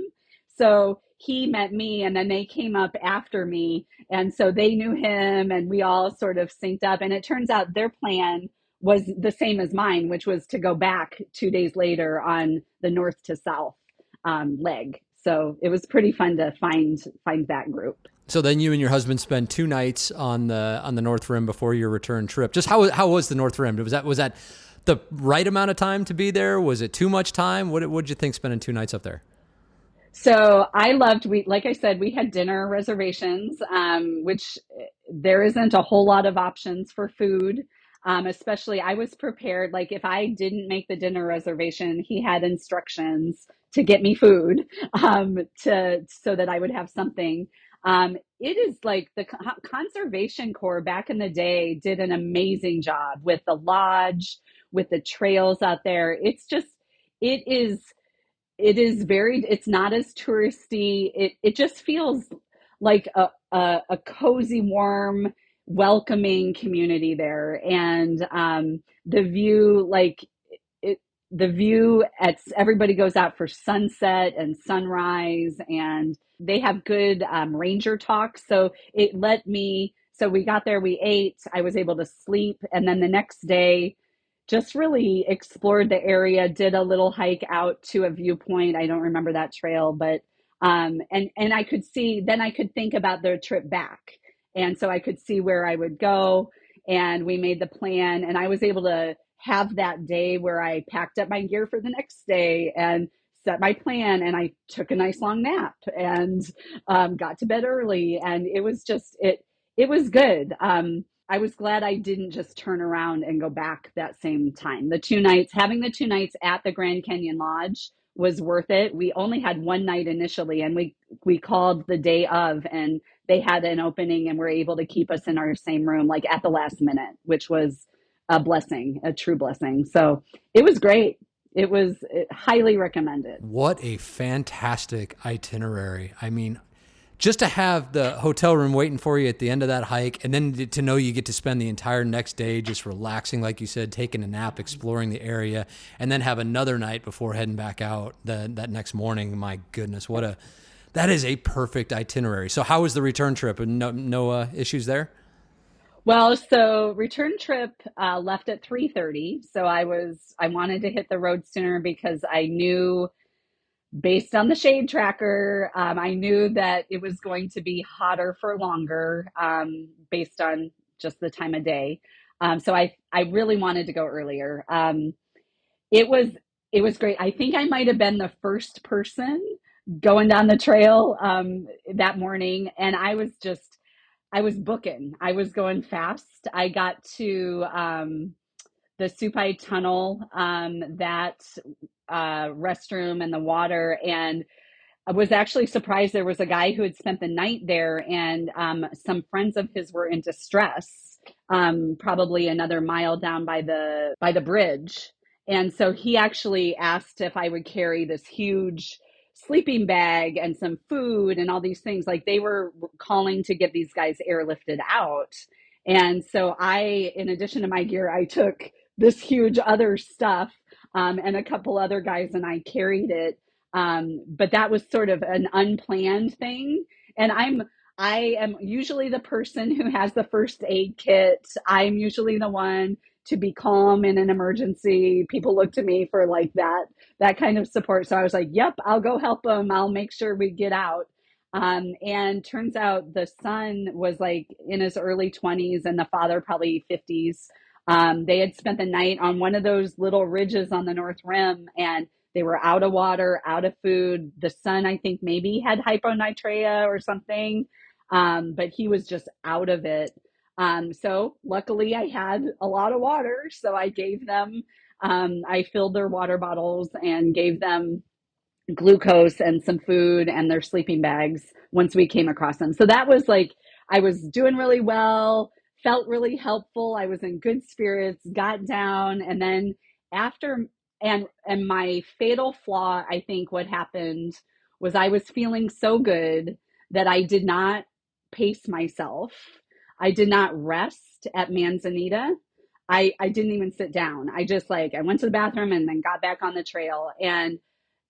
Speaker 2: So he met me, and then they came up after me. And so they knew him, and we all sort of synced up. And it turns out their plan was the same as mine, which was to go back 2 days later on the north to south leg. So it was pretty fun to find that group.
Speaker 1: So then you and your husband spend 2 nights on the North Rim before your return trip. Just how was the North Rim? Was that the right amount of time to be there? Was it too much time? What did you think spending 2 nights up there?
Speaker 2: So like I said, we had dinner reservations, which there isn't a whole lot of options for food. Especially I was prepared, like if I didn't make the dinner reservation, he had instructions to get me food, so that I would have something. It is like the Conservation Corps back in the day did an amazing job with the lodge, with the trails out there. It is It is very, it's not as touristy. It just feels like a cozy, warm, welcoming community there. And the view, like it, the view at everybody goes out for sunset and sunrise, and they have good ranger talks. So it let me, so we got there, we ate, I was able to sleep, and then the next day just really explored the area, did a little hike out to a viewpoint. I don't remember that trail, but and I could see, then I could think about the trip back. And so I could see where I would go, and we made the plan, and I was able to have that day where I packed up my gear for the next day and set my plan, and I took a nice long nap and got to bed early, and it was just it was good. I was glad I didn't just turn around and go back that same time. The 2 nights, having the 2 nights at the Grand Canyon Lodge was worth it. We only had one night initially, and we called the day of, and they had an opening and were able to keep us in our same room like at the last minute, which was a blessing, a true blessing. So it was great. It was highly recommended.
Speaker 1: What a fantastic itinerary. I mean, just to have the hotel room waiting for you at the end of that hike, and then to know you get to spend the entire next day just relaxing, like you said, taking a nap, exploring the area, and then have another night before heading back out that next morning. My goodness, that is a perfect itinerary. So how was the return trip? No issues there?
Speaker 2: Well, so return trip left at 3:30. So I wanted to hit the road sooner because I knew, based on the shade tracker, I knew that it was going to be hotter for longer, based on just the time of day. So I really wanted to go earlier. It was it was great. I think I might have been the first person going down the trail that morning, and I was booking. I was going fast. I got to the Supai Tunnel, that restroom and the water, and I was actually surprised. There was a guy who had spent the night there, and some friends of his were in distress, probably another mile down by the bridge. And so he actually asked if I would carry this huge sleeping bag and some food and all these things. Like, they were calling to get these guys airlifted out. And so in addition to my gear, I took this huge other stuff, and a couple other guys and I carried it. But that was sort of an unplanned thing. And I am usually the person who has the first aid kit. I'm usually the one to be calm in an emergency. People look to me for like that kind of support. So I was like, yep, I'll go help them. I'll make sure we get out. And turns out the son was like in his early 20s and the father probably 50s. They had spent the night on one of those little ridges on the North Rim, and they were out of water, out of food. The son, I think, maybe had hyponitria or something, but he was just out of it. So luckily I had a lot of water. So I gave them, I filled their water bottles and gave them glucose and some food and their sleeping bags once we came across them. So that was like, I was doing really well, felt really helpful. I was in good spirits, got down, and then after, and my fatal flaw, I think what happened was I was feeling so good that I did not pace myself. I did not rest at Manzanita. I didn't even sit down. I just like, I went to the bathroom and then got back on the trail, and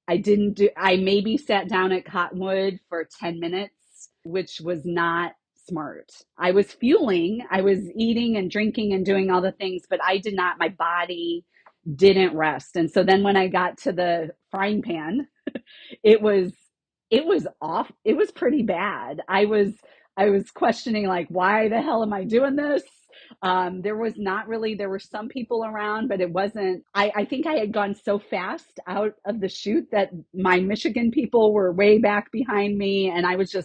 Speaker 2: I maybe sat down at Cottonwood for 10 minutes, which was not smart. I was fueling, I was eating and drinking and doing all the things, but my body didn't rest. And so then when I got to the frying pan, it was, it was off. It was pretty bad. I was questioning, like, why the hell am I doing this? There was not really, there were some people around, but it wasn't, I think I had gone so fast out of the chute that my Michigan people were way back behind me. And I was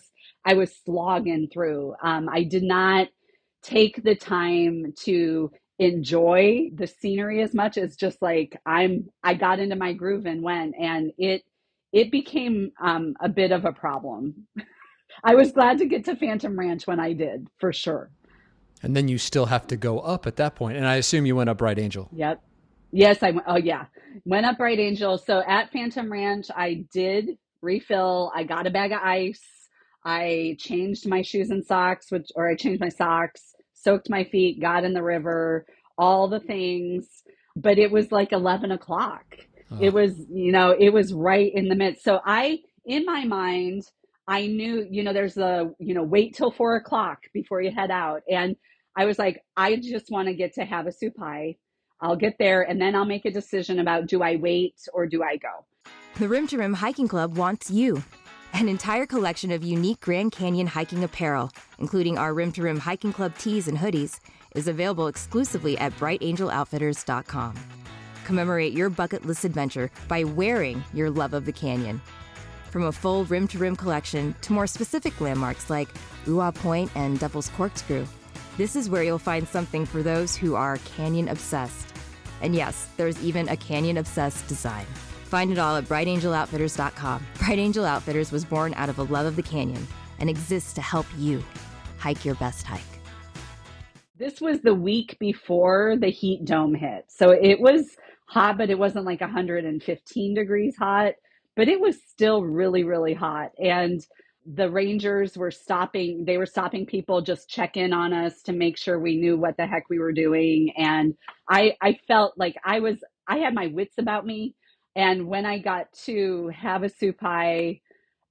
Speaker 2: slogging through. I did not take the time to enjoy the scenery as much as just like, I got into my groove and went, and it became a bit of a problem. I was glad to get to Phantom Ranch when I did, for sure.
Speaker 1: And then you still have to go up at that point. And I assume you went up Bright Angel.
Speaker 2: Yep. Yes, I went. Oh, yeah. Went up Bright Angel. So at Phantom Ranch, I did refill. I got a bag of ice. I changed my shoes and socks, or I changed my socks, soaked my feet, got in the river, all the things. But it was like 11 o'clock. It
Speaker 1: Oh,
Speaker 2: was, it was right in the midst. So in my mind, I knew, there's wait till 4 o'clock before you head out. And I was like, I just want to get to Havasu Pie. I'll get there and then I'll make a decision about, do I wait or do I go?
Speaker 3: The Rim to Rim Hiking Club wants you. An entire collection of unique Grand Canyon hiking apparel, including our Rim to Rim Hiking Club tees and hoodies, is available exclusively at brightangeloutfitters.com. Commemorate your bucket list adventure by wearing your love of the canyon. From a full Rim to Rim collection to more specific landmarks like Uwa Point and Devil's Corkscrew, this is where you'll find something for those who are canyon obsessed. And yes, there's even a canyon obsessed design. Find it all at brightangeloutfitters.com. Bright Angel Outfitters was born out of a love of the canyon and exists to help you hike your best hike.
Speaker 2: This was the week before the heat dome hit. So it was hot, but it wasn't like 115 degrees hot, but it was still really, really hot. And the rangers were stopping people, just check in on us to make sure we knew what the heck we were doing. And I felt like I had my wits about me. And when I got to Havasu Pie,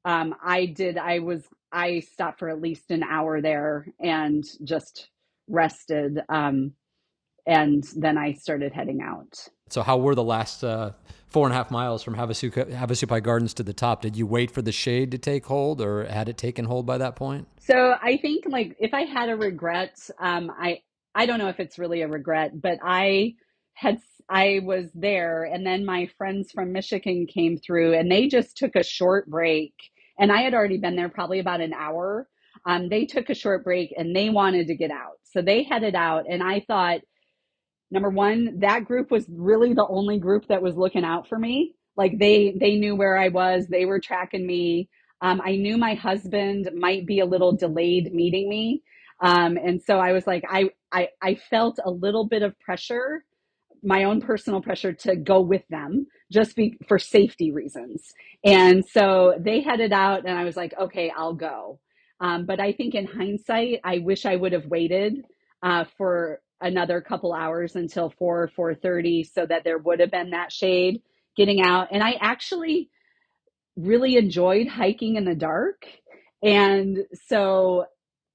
Speaker 2: I stopped for at least an hour there and just rested. And then I started heading out.
Speaker 1: so how were the last 4.5 miles from Havasu Pie Gardens to the top? Did you wait for the shade to take hold, or had it taken hold by that point?
Speaker 2: So I think, like, if I had a regret, I don't know if it's really a regret, but I was there, and then my friends from Michigan came through, and they just took a short break, and I had already been there probably about an hour. They took a short break, and they wanted to get out, so they headed out, and I thought, number one, that group was really the only group that was looking out for me. Like they knew where I was. They were tracking me. I knew my husband might be a little delayed meeting me. And so I was like, I felt a little bit of pressure, my own personal pressure, to go with them for safety reasons. And so they headed out and I was like, okay, I'll go. But I think in hindsight, I wish I would have waited for another couple hours until 4:30 so that there would have been that shade getting out. And I actually really enjoyed hiking in the dark. And so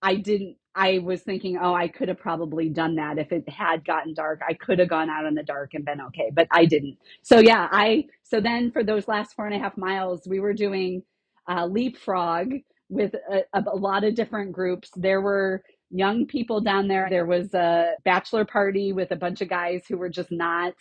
Speaker 2: I was thinking, oh, I could have probably done that if it had gotten dark. I could have gone out in the dark and been okay, but I didn't. So yeah, so then for those last 4.5 miles, we were doing leapfrog with a lot of different groups. There were young people down there. There was a bachelor party with a bunch of guys who were just not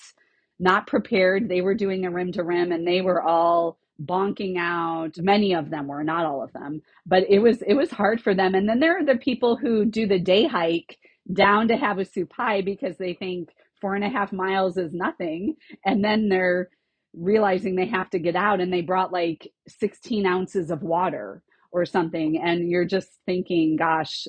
Speaker 2: prepared. They were doing a rim to rim and they were all bonking out. Many of them were, not all of them, but it was hard for them. And then there are the people who do the day hike down to Havasu Pie because they think 4.5 miles is nothing. And then they're realizing they have to get out, and they brought like 16 ounces of water or something. And you're just thinking, gosh,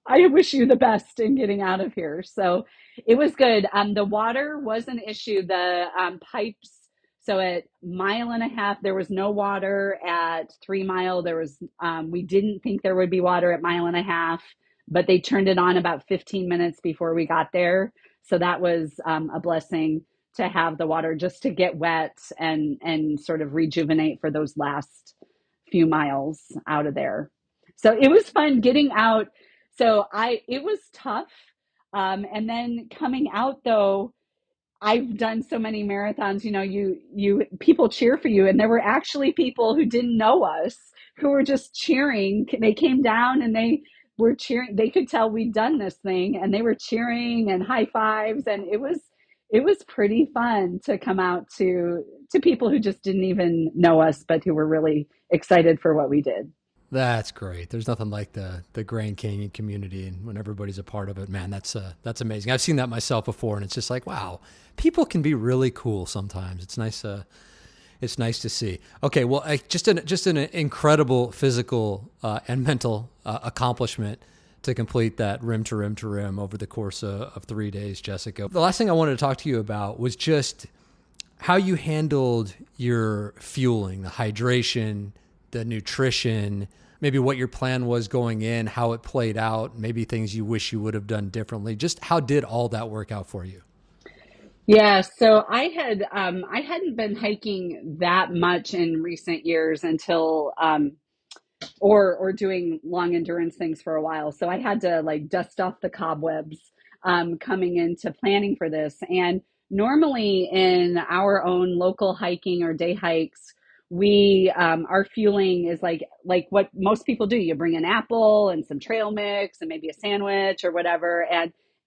Speaker 2: I wish you the best in getting out of here. So it was good. The water was an issue. The pipes. So at 1.5 miles, there was no water. At 3 miles, there was. We didn't think there would be water at 1.5 miles, but they turned it on about 15 minutes before we got there. So that was a blessing to have the water just to get wet and sort of rejuvenate for those last few miles out of there. So it was fun getting out. So it was tough. And then coming out though, I've done so many marathons, you people cheer for you. And there were actually people who didn't know us who were just cheering. They came down and they were cheering. They could tell we'd done this thing and they were cheering and high fives. And it was pretty fun to come out to people who just didn't even know us, but who were really excited for what we did.
Speaker 1: That's great. There's nothing like the Grand Canyon community, and when everybody's a part of it, man, that's amazing. I've seen that myself before, and it's just like, wow, people can be really cool sometimes. It's nice. It's nice to see. Okay, well, just an incredible physical and mental accomplishment to complete that rim to rim to rim over the course of 3 days, Jessica. The last thing I wanted to talk to you about was just how you handled your fueling, the hydration, the nutrition, maybe what your plan was going in, how it played out, maybe things you wish you would have done differently. Just how did all that work out for you?
Speaker 2: Yeah, so I hadn't been hiking that much in recent years until or doing long endurance things for a while. So I had to like dust off the cobwebs coming into planning for this. And normally in our own local hiking or day hikes, we our fueling is like what most people do. You bring an apple and some trail mix and maybe a sandwich or whatever,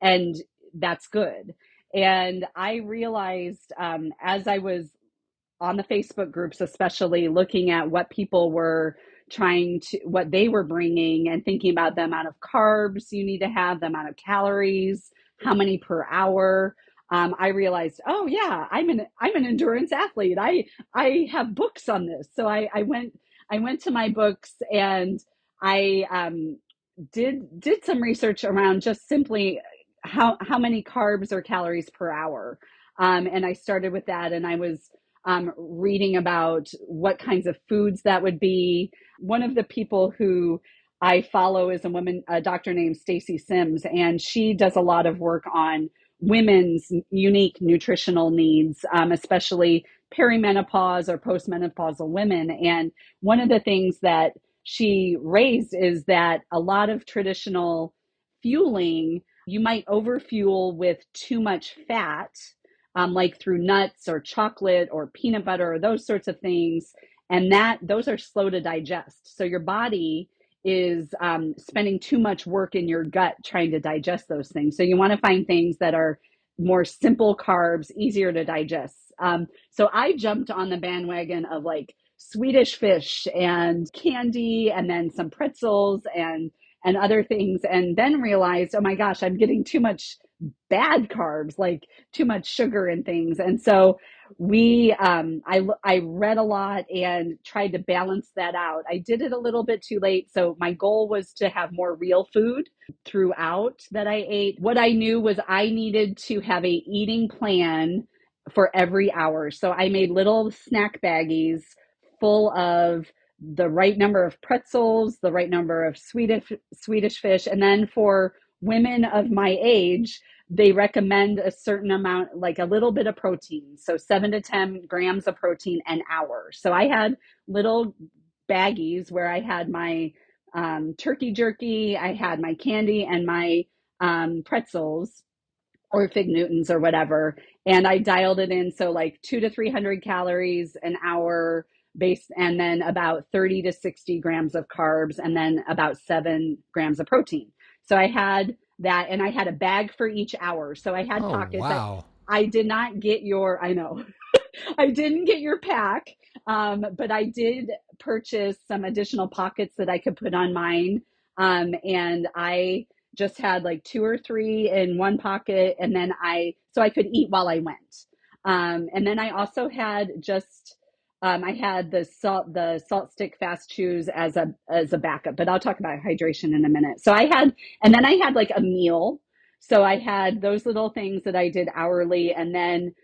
Speaker 2: and that's good. And I realized as I was on the Facebook groups, especially looking at what people were what they were bringing and thinking about the amount of carbs you need to have, the amount of calories, how many per hour. I realized, oh yeah, I'm an endurance athlete. I have books on this. So I went to my books and I did some research around just simply how many carbs or calories per hour. And I started with that, and I was reading about what kinds of foods that would be. One of the people who I follow is a doctor named Stacy Sims, and she does a lot of work on women's unique nutritional needs, especially perimenopause or postmenopausal women. And one of the things that she raised is that a lot of traditional fueling, you might overfuel with too much fat, like through nuts or chocolate or peanut butter or those sorts of things. And those are slow to digest. So your body is spending too much work in your gut trying to digest those things. So you want to find things that are more simple carbs, easier to digest. So I jumped on the bandwagon of like Swedish fish and candy and then some pretzels and other things, and then realized, oh my gosh, I'm getting too much bad carbs, like too much sugar and things. And so I read a lot and tried to balance that out. I did it a little bit too late. So my goal was to have more real food throughout that I ate. What I knew was I needed to have a eating plan for every hour. So I made little snack baggies full of the right number of pretzels, the right number of Swedish fish. And then for women of my age, they recommend a certain amount, like a little bit of protein. So 7 to 10 grams of protein an hour. So I had little baggies where I had my turkey jerky, I had my candy and my pretzels or fig Newtons or whatever. And I dialed it in. So like 200 to 300 calories an hour based, and then about 30 to 60 grams of carbs, and then about 7 grams of protein. So I had that, and I had a bag for each hour. So I had pockets.
Speaker 1: Wow.
Speaker 2: I did not get I know, I didn't get your pack, but I did purchase some additional pockets that I could put on mine. And I just had like 2 or 3 in one pocket, and then so I could eat while I went. And then I also had I had the salt stick fast chews as a backup, but I'll talk about hydration in a minute. And then I had like a meal. So I had those little things that I did hourly. And then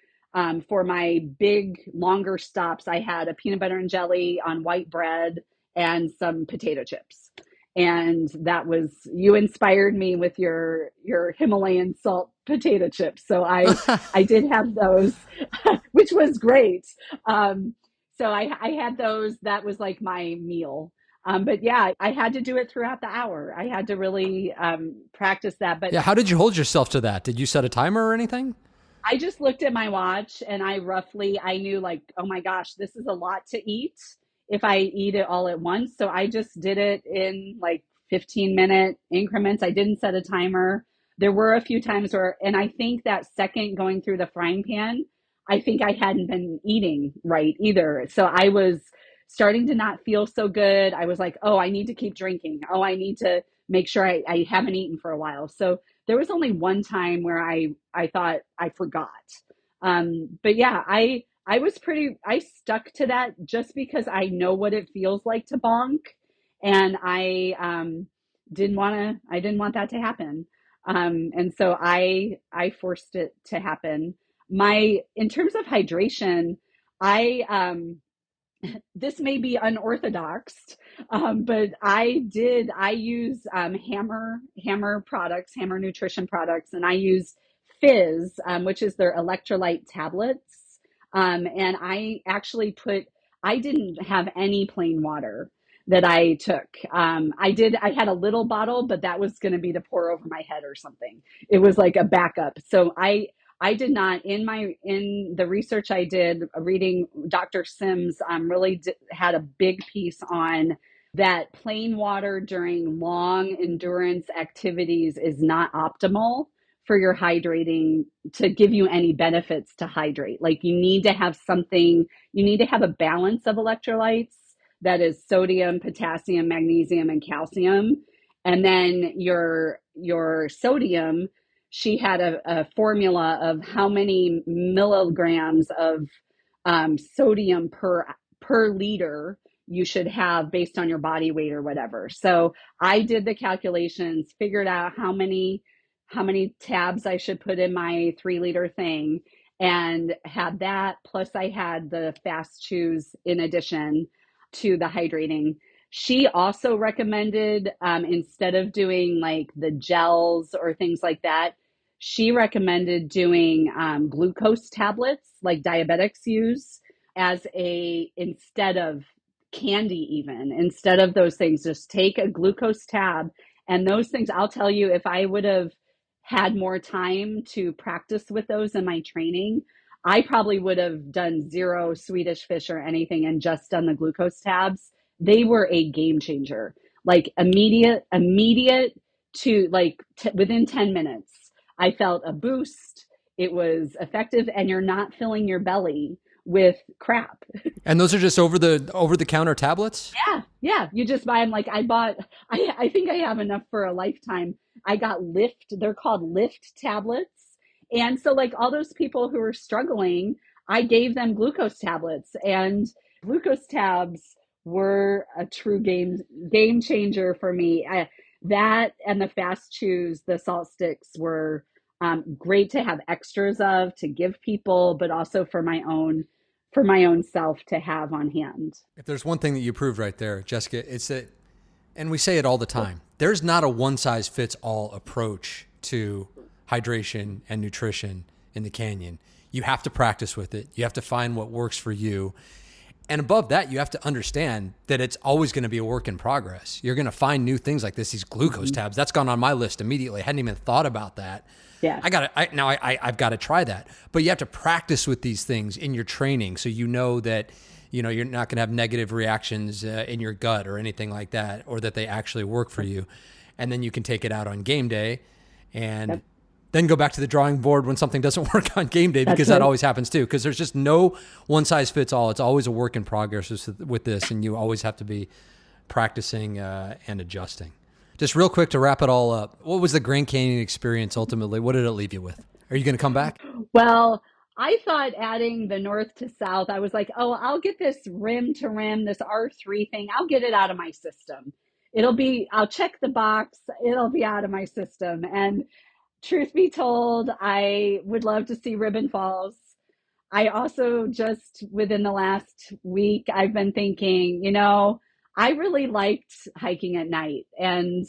Speaker 2: for my big, longer stops, I had a peanut butter and jelly on white bread and some potato chips. And you inspired me with your Himalayan salt potato chips. So I did have those, which was great. So I had those. That was like my meal. But yeah, I had to do it throughout the hour. I had to really practice that. But
Speaker 1: Yeah, how did you hold yourself to that? Did you set a timer or anything?
Speaker 2: I just looked at my watch and I knew like, oh my gosh, this is a lot to eat if I eat it all at once. So I just did it in like 15-minute increments. I didn't set a timer. There were a few times and I think that second going through the frying pan, I think I hadn't been eating right either. So I was starting to not feel so good. I was like, oh, I need to keep drinking. Oh, I need to make sure I haven't eaten for a while. So there was only one time where I thought I forgot. But yeah, I stuck to that just because I know what it feels like to bonk. And I didn't want that to happen. And so I forced it to happen. In terms of hydration, I this may be unorthodox, but I use Hammer products, Hammer nutrition products, and I use Fizz, which is their electrolyte tablets. And I didn't have any plain water that I took. I had a little bottle, but that was going to be to pour over my head or something. It was like a backup. So I did not in the research I did reading Dr. Sims had a big piece on that plain water during long endurance activities is not optimal for your hydrating to give you any benefits to hydrate. Like you need to have a balance of electrolytes that is sodium, potassium, magnesium, and calcium. And then your sodium, she had a formula of how many milligrams of sodium per liter you should have based on your body weight or whatever. So I did the calculations, figured out how many tabs I should put in my 3-liter thing, and had that. Plus I had the fast chews in addition to the hydrating. She also recommended, instead of doing like the gels or things like that, she recommended doing glucose tablets like diabetics use instead of candy, even instead of those things. Just take a glucose tab, and those things, I'll tell you, if I would have had more time to practice with those in my training, I probably would have done 0 Swedish fish or anything and just done the glucose tabs. They were a game changer, like immediate to within 10 minutes. I felt a boost. It was effective, and you're not filling your belly with crap.
Speaker 1: And those are just over the counter tablets?
Speaker 2: Yeah. You just buy them. Like I think I have enough for a lifetime. I got they're called Lift tablets. And so like all those people who are struggling, I gave them glucose tablets, and glucose tabs were a true game changer for me. That and the fast chews, the salt sticks were great to have extras of to give people, but also for my own self to have on hand.
Speaker 1: If there's one thing that you proved right there, Jessica, it's that, and we say it all the time, there's not a one-size-fits-all approach to hydration and nutrition in the Canyon. You have to practice with it. You have to find what works for you. And above that, you have to understand that it's always going to be a work in progress. You're going to find new things like this, these glucose tabs. That's gone on my list immediately. I hadn't even thought about that.
Speaker 2: Yeah.
Speaker 1: I've got to try that. But you have to practice with these things in your training, so you know that you're not going to have negative reactions in your gut or anything like that, or that they actually work for you. And then you can take it out on game day and then go back to the drawing board when something doesn't work on game day, because that always happens too. Because there's just no one size fits all. It's always a work in progress with this, and you always have to be practicing and adjusting. Just real quick to wrap it all up, what was the Grand Canyon experience ultimately? What did it leave you with? Are you going to come back?
Speaker 2: Well, I thought adding the north to south, I was like, oh, I'll get this rim to rim, this R3 thing. I'll get it out of my system. I'll check the box. It'll be out of my system. And truth be told, I would love to see Ribbon Falls. I also just within the last week, I've been thinking, I really liked hiking at night, and,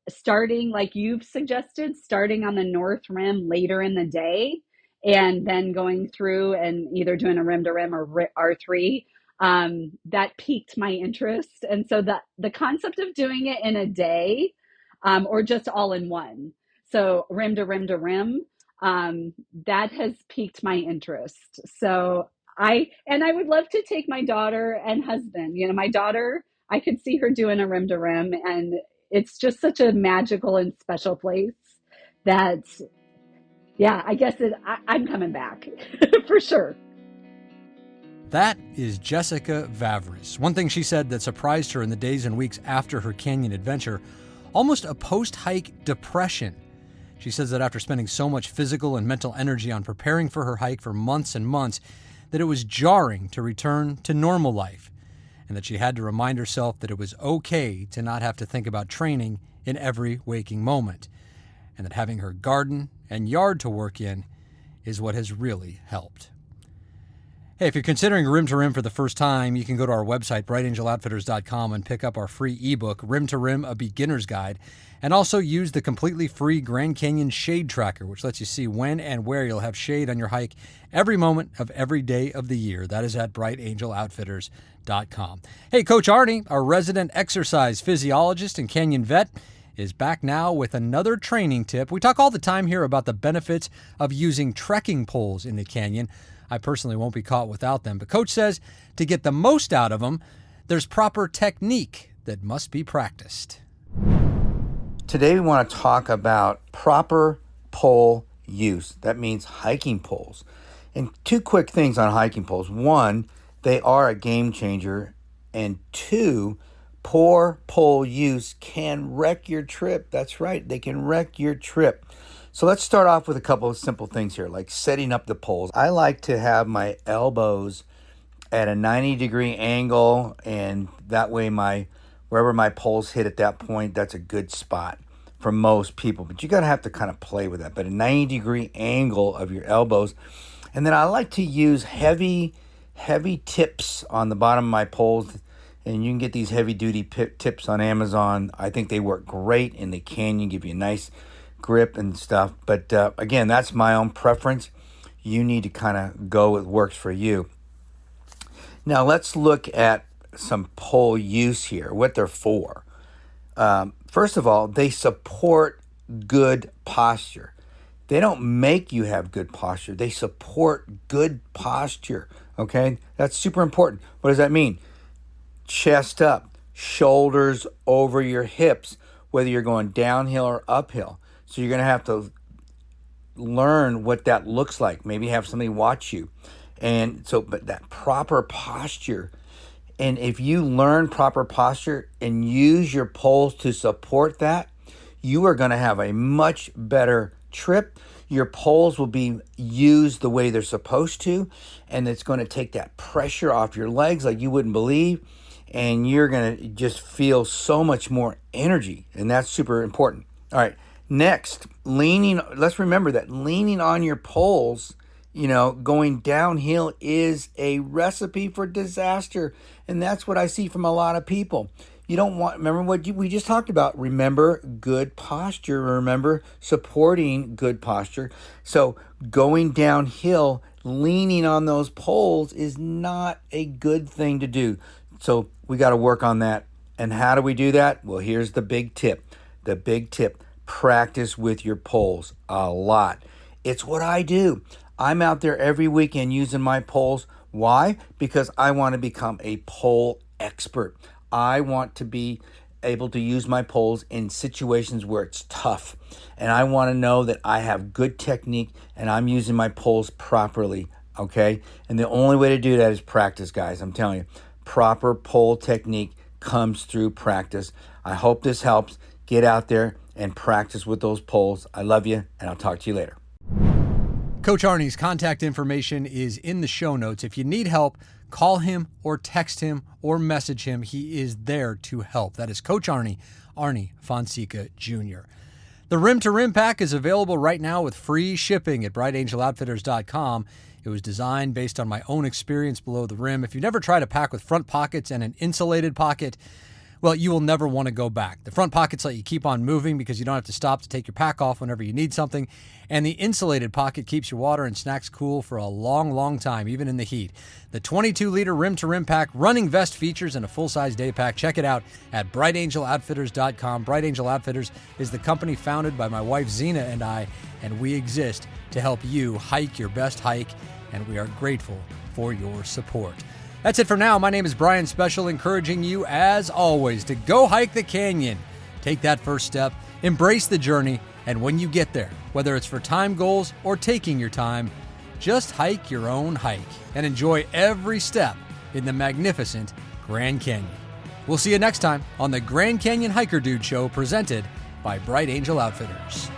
Speaker 2: starting like you've suggested, starting on the North Rim later in the day and then going through and either doing a rim to rim or R3, that piqued my interest. And so the concept of doing it in a day, or just all in one. So rim to rim to rim, that has piqued my interest. So I would love to take my daughter and husband. My daughter, I could see her doing a rim to rim, and it's just such a magical and special place that, I guess I'm coming back for sure.
Speaker 1: That is Jessica Vavrus. One thing she said that surprised her in the days and weeks after her canyon adventure, almost a post-hike depression. She says that after spending so much physical and mental energy on preparing for her hike for months and months, that it was jarring to return to normal life. and that she had to remind herself that it was okay to not have to think about training in every waking moment, and that having her garden and yard to work in is what has really helped. Hey, if you're considering Rim to Rim for the first time, you can go to our website, brightangeloutfitters.com, and pick up our free ebook, Rim to Rim, A Beginner's Guide, and also use the completely free Grand Canyon Shade Tracker, which lets you see when and where you'll have shade on your hike every moment of every day of the year. That is at brightangeloutfitters.com. Hey, Coach Arnie, our resident exercise physiologist and canyon vet, is back now with another training tip. We talk all the time here about the benefits of using trekking poles in the canyon. I personally won't be caught without them, but Coach says to get the most out of them, there's proper technique that must be practiced.
Speaker 4: Today we want to talk about proper pole use. That means hiking poles. And two quick things on hiking poles. One, they are a game changer. And two, poor pole use can wreck your trip. That's right, they can wreck your trip. So let's start off with a couple of simple things here, like setting up the poles. I like to have my elbows at a 90-degree angle, and that way wherever my poles hit at that point, that's a good spot for most people. But you got to have to kind of play with that. But a 90-degree angle of your elbows. And then I like to use heavy tips on the bottom of my poles. And you can get these heavy-duty tips on Amazon. I think they work great in the canyon, give you a nice grip and stuff. But again, that's my own preference. You need to kind of go with what works for you. Now let's look at some pole use here, what they're for. First of all, they support good posture. They don't make you have good posture. They support good posture, okay? That's super important. What does that mean? Chest up, shoulders over your hips, whether you're going downhill or uphill. So you're going to have to learn what that looks like. Maybe have somebody watch you. But that proper posture. And if you learn proper posture and use your poles to support that, you are going to have a much better trip. Your poles will be used the way they're supposed to, and it's going to take that pressure off your legs like you wouldn't believe, and you're going to just feel so much more energy, and that's super important. All right, next, let's remember that leaning on your poles, going downhill is a recipe for disaster. And that's what I see from a lot of people. Remember what we just talked about. Remember good posture. Remember supporting good posture. So going downhill, leaning on those poles is not a good thing to do. So we got to work on that. And how do we do that? Well, here's the big tip. The big tip, practice with your poles a lot. It's what I do. I'm out there every weekend using my poles. Why? Because I want to become a pole expert. I want to be able to use my poles in situations where it's tough. And I want to know that I have good technique and I'm using my poles properly, okay? And the only way to do that is practice, guys. I'm telling you, proper pole technique comes through practice. I hope this helps. Get out there and practice with those poles. I love you, and I'll talk to you later.
Speaker 1: Coach Arnie's contact information is in the show notes. If you need help, call him or text him or message him. He is there to help. That is Coach Arnie Fonseca Jr. The Rim to Rim pack is available right now with free shipping at brightangeloutfitters.com. It was designed based on my own experience below the rim. If you've never tried a pack with front pockets and an insulated pocket, well, you will never want to go back. The front pockets let you keep on moving because you don't have to stop to take your pack off whenever you need something. And the insulated pocket keeps your water and snacks cool for a long, long time, even in the heat. The 22-liter Rim to Rim pack, running vest features, and a full-size day pack. Check it out at brightangeloutfitters.com. Bright Angel Outfitters is the company founded by my wife Zena and I, and we exist to help you hike your best hike, and we are grateful for your support. That's it for now. My name is Brian Special, encouraging you, as always, to go hike the canyon. Take that first step, embrace the journey, and when you get there, whether it's for time goals or taking your time, just hike your own hike and enjoy every step in the magnificent Grand Canyon. We'll see you next time on the Grand Canyon Hiker Dude Show, presented by Bright Angel Outfitters.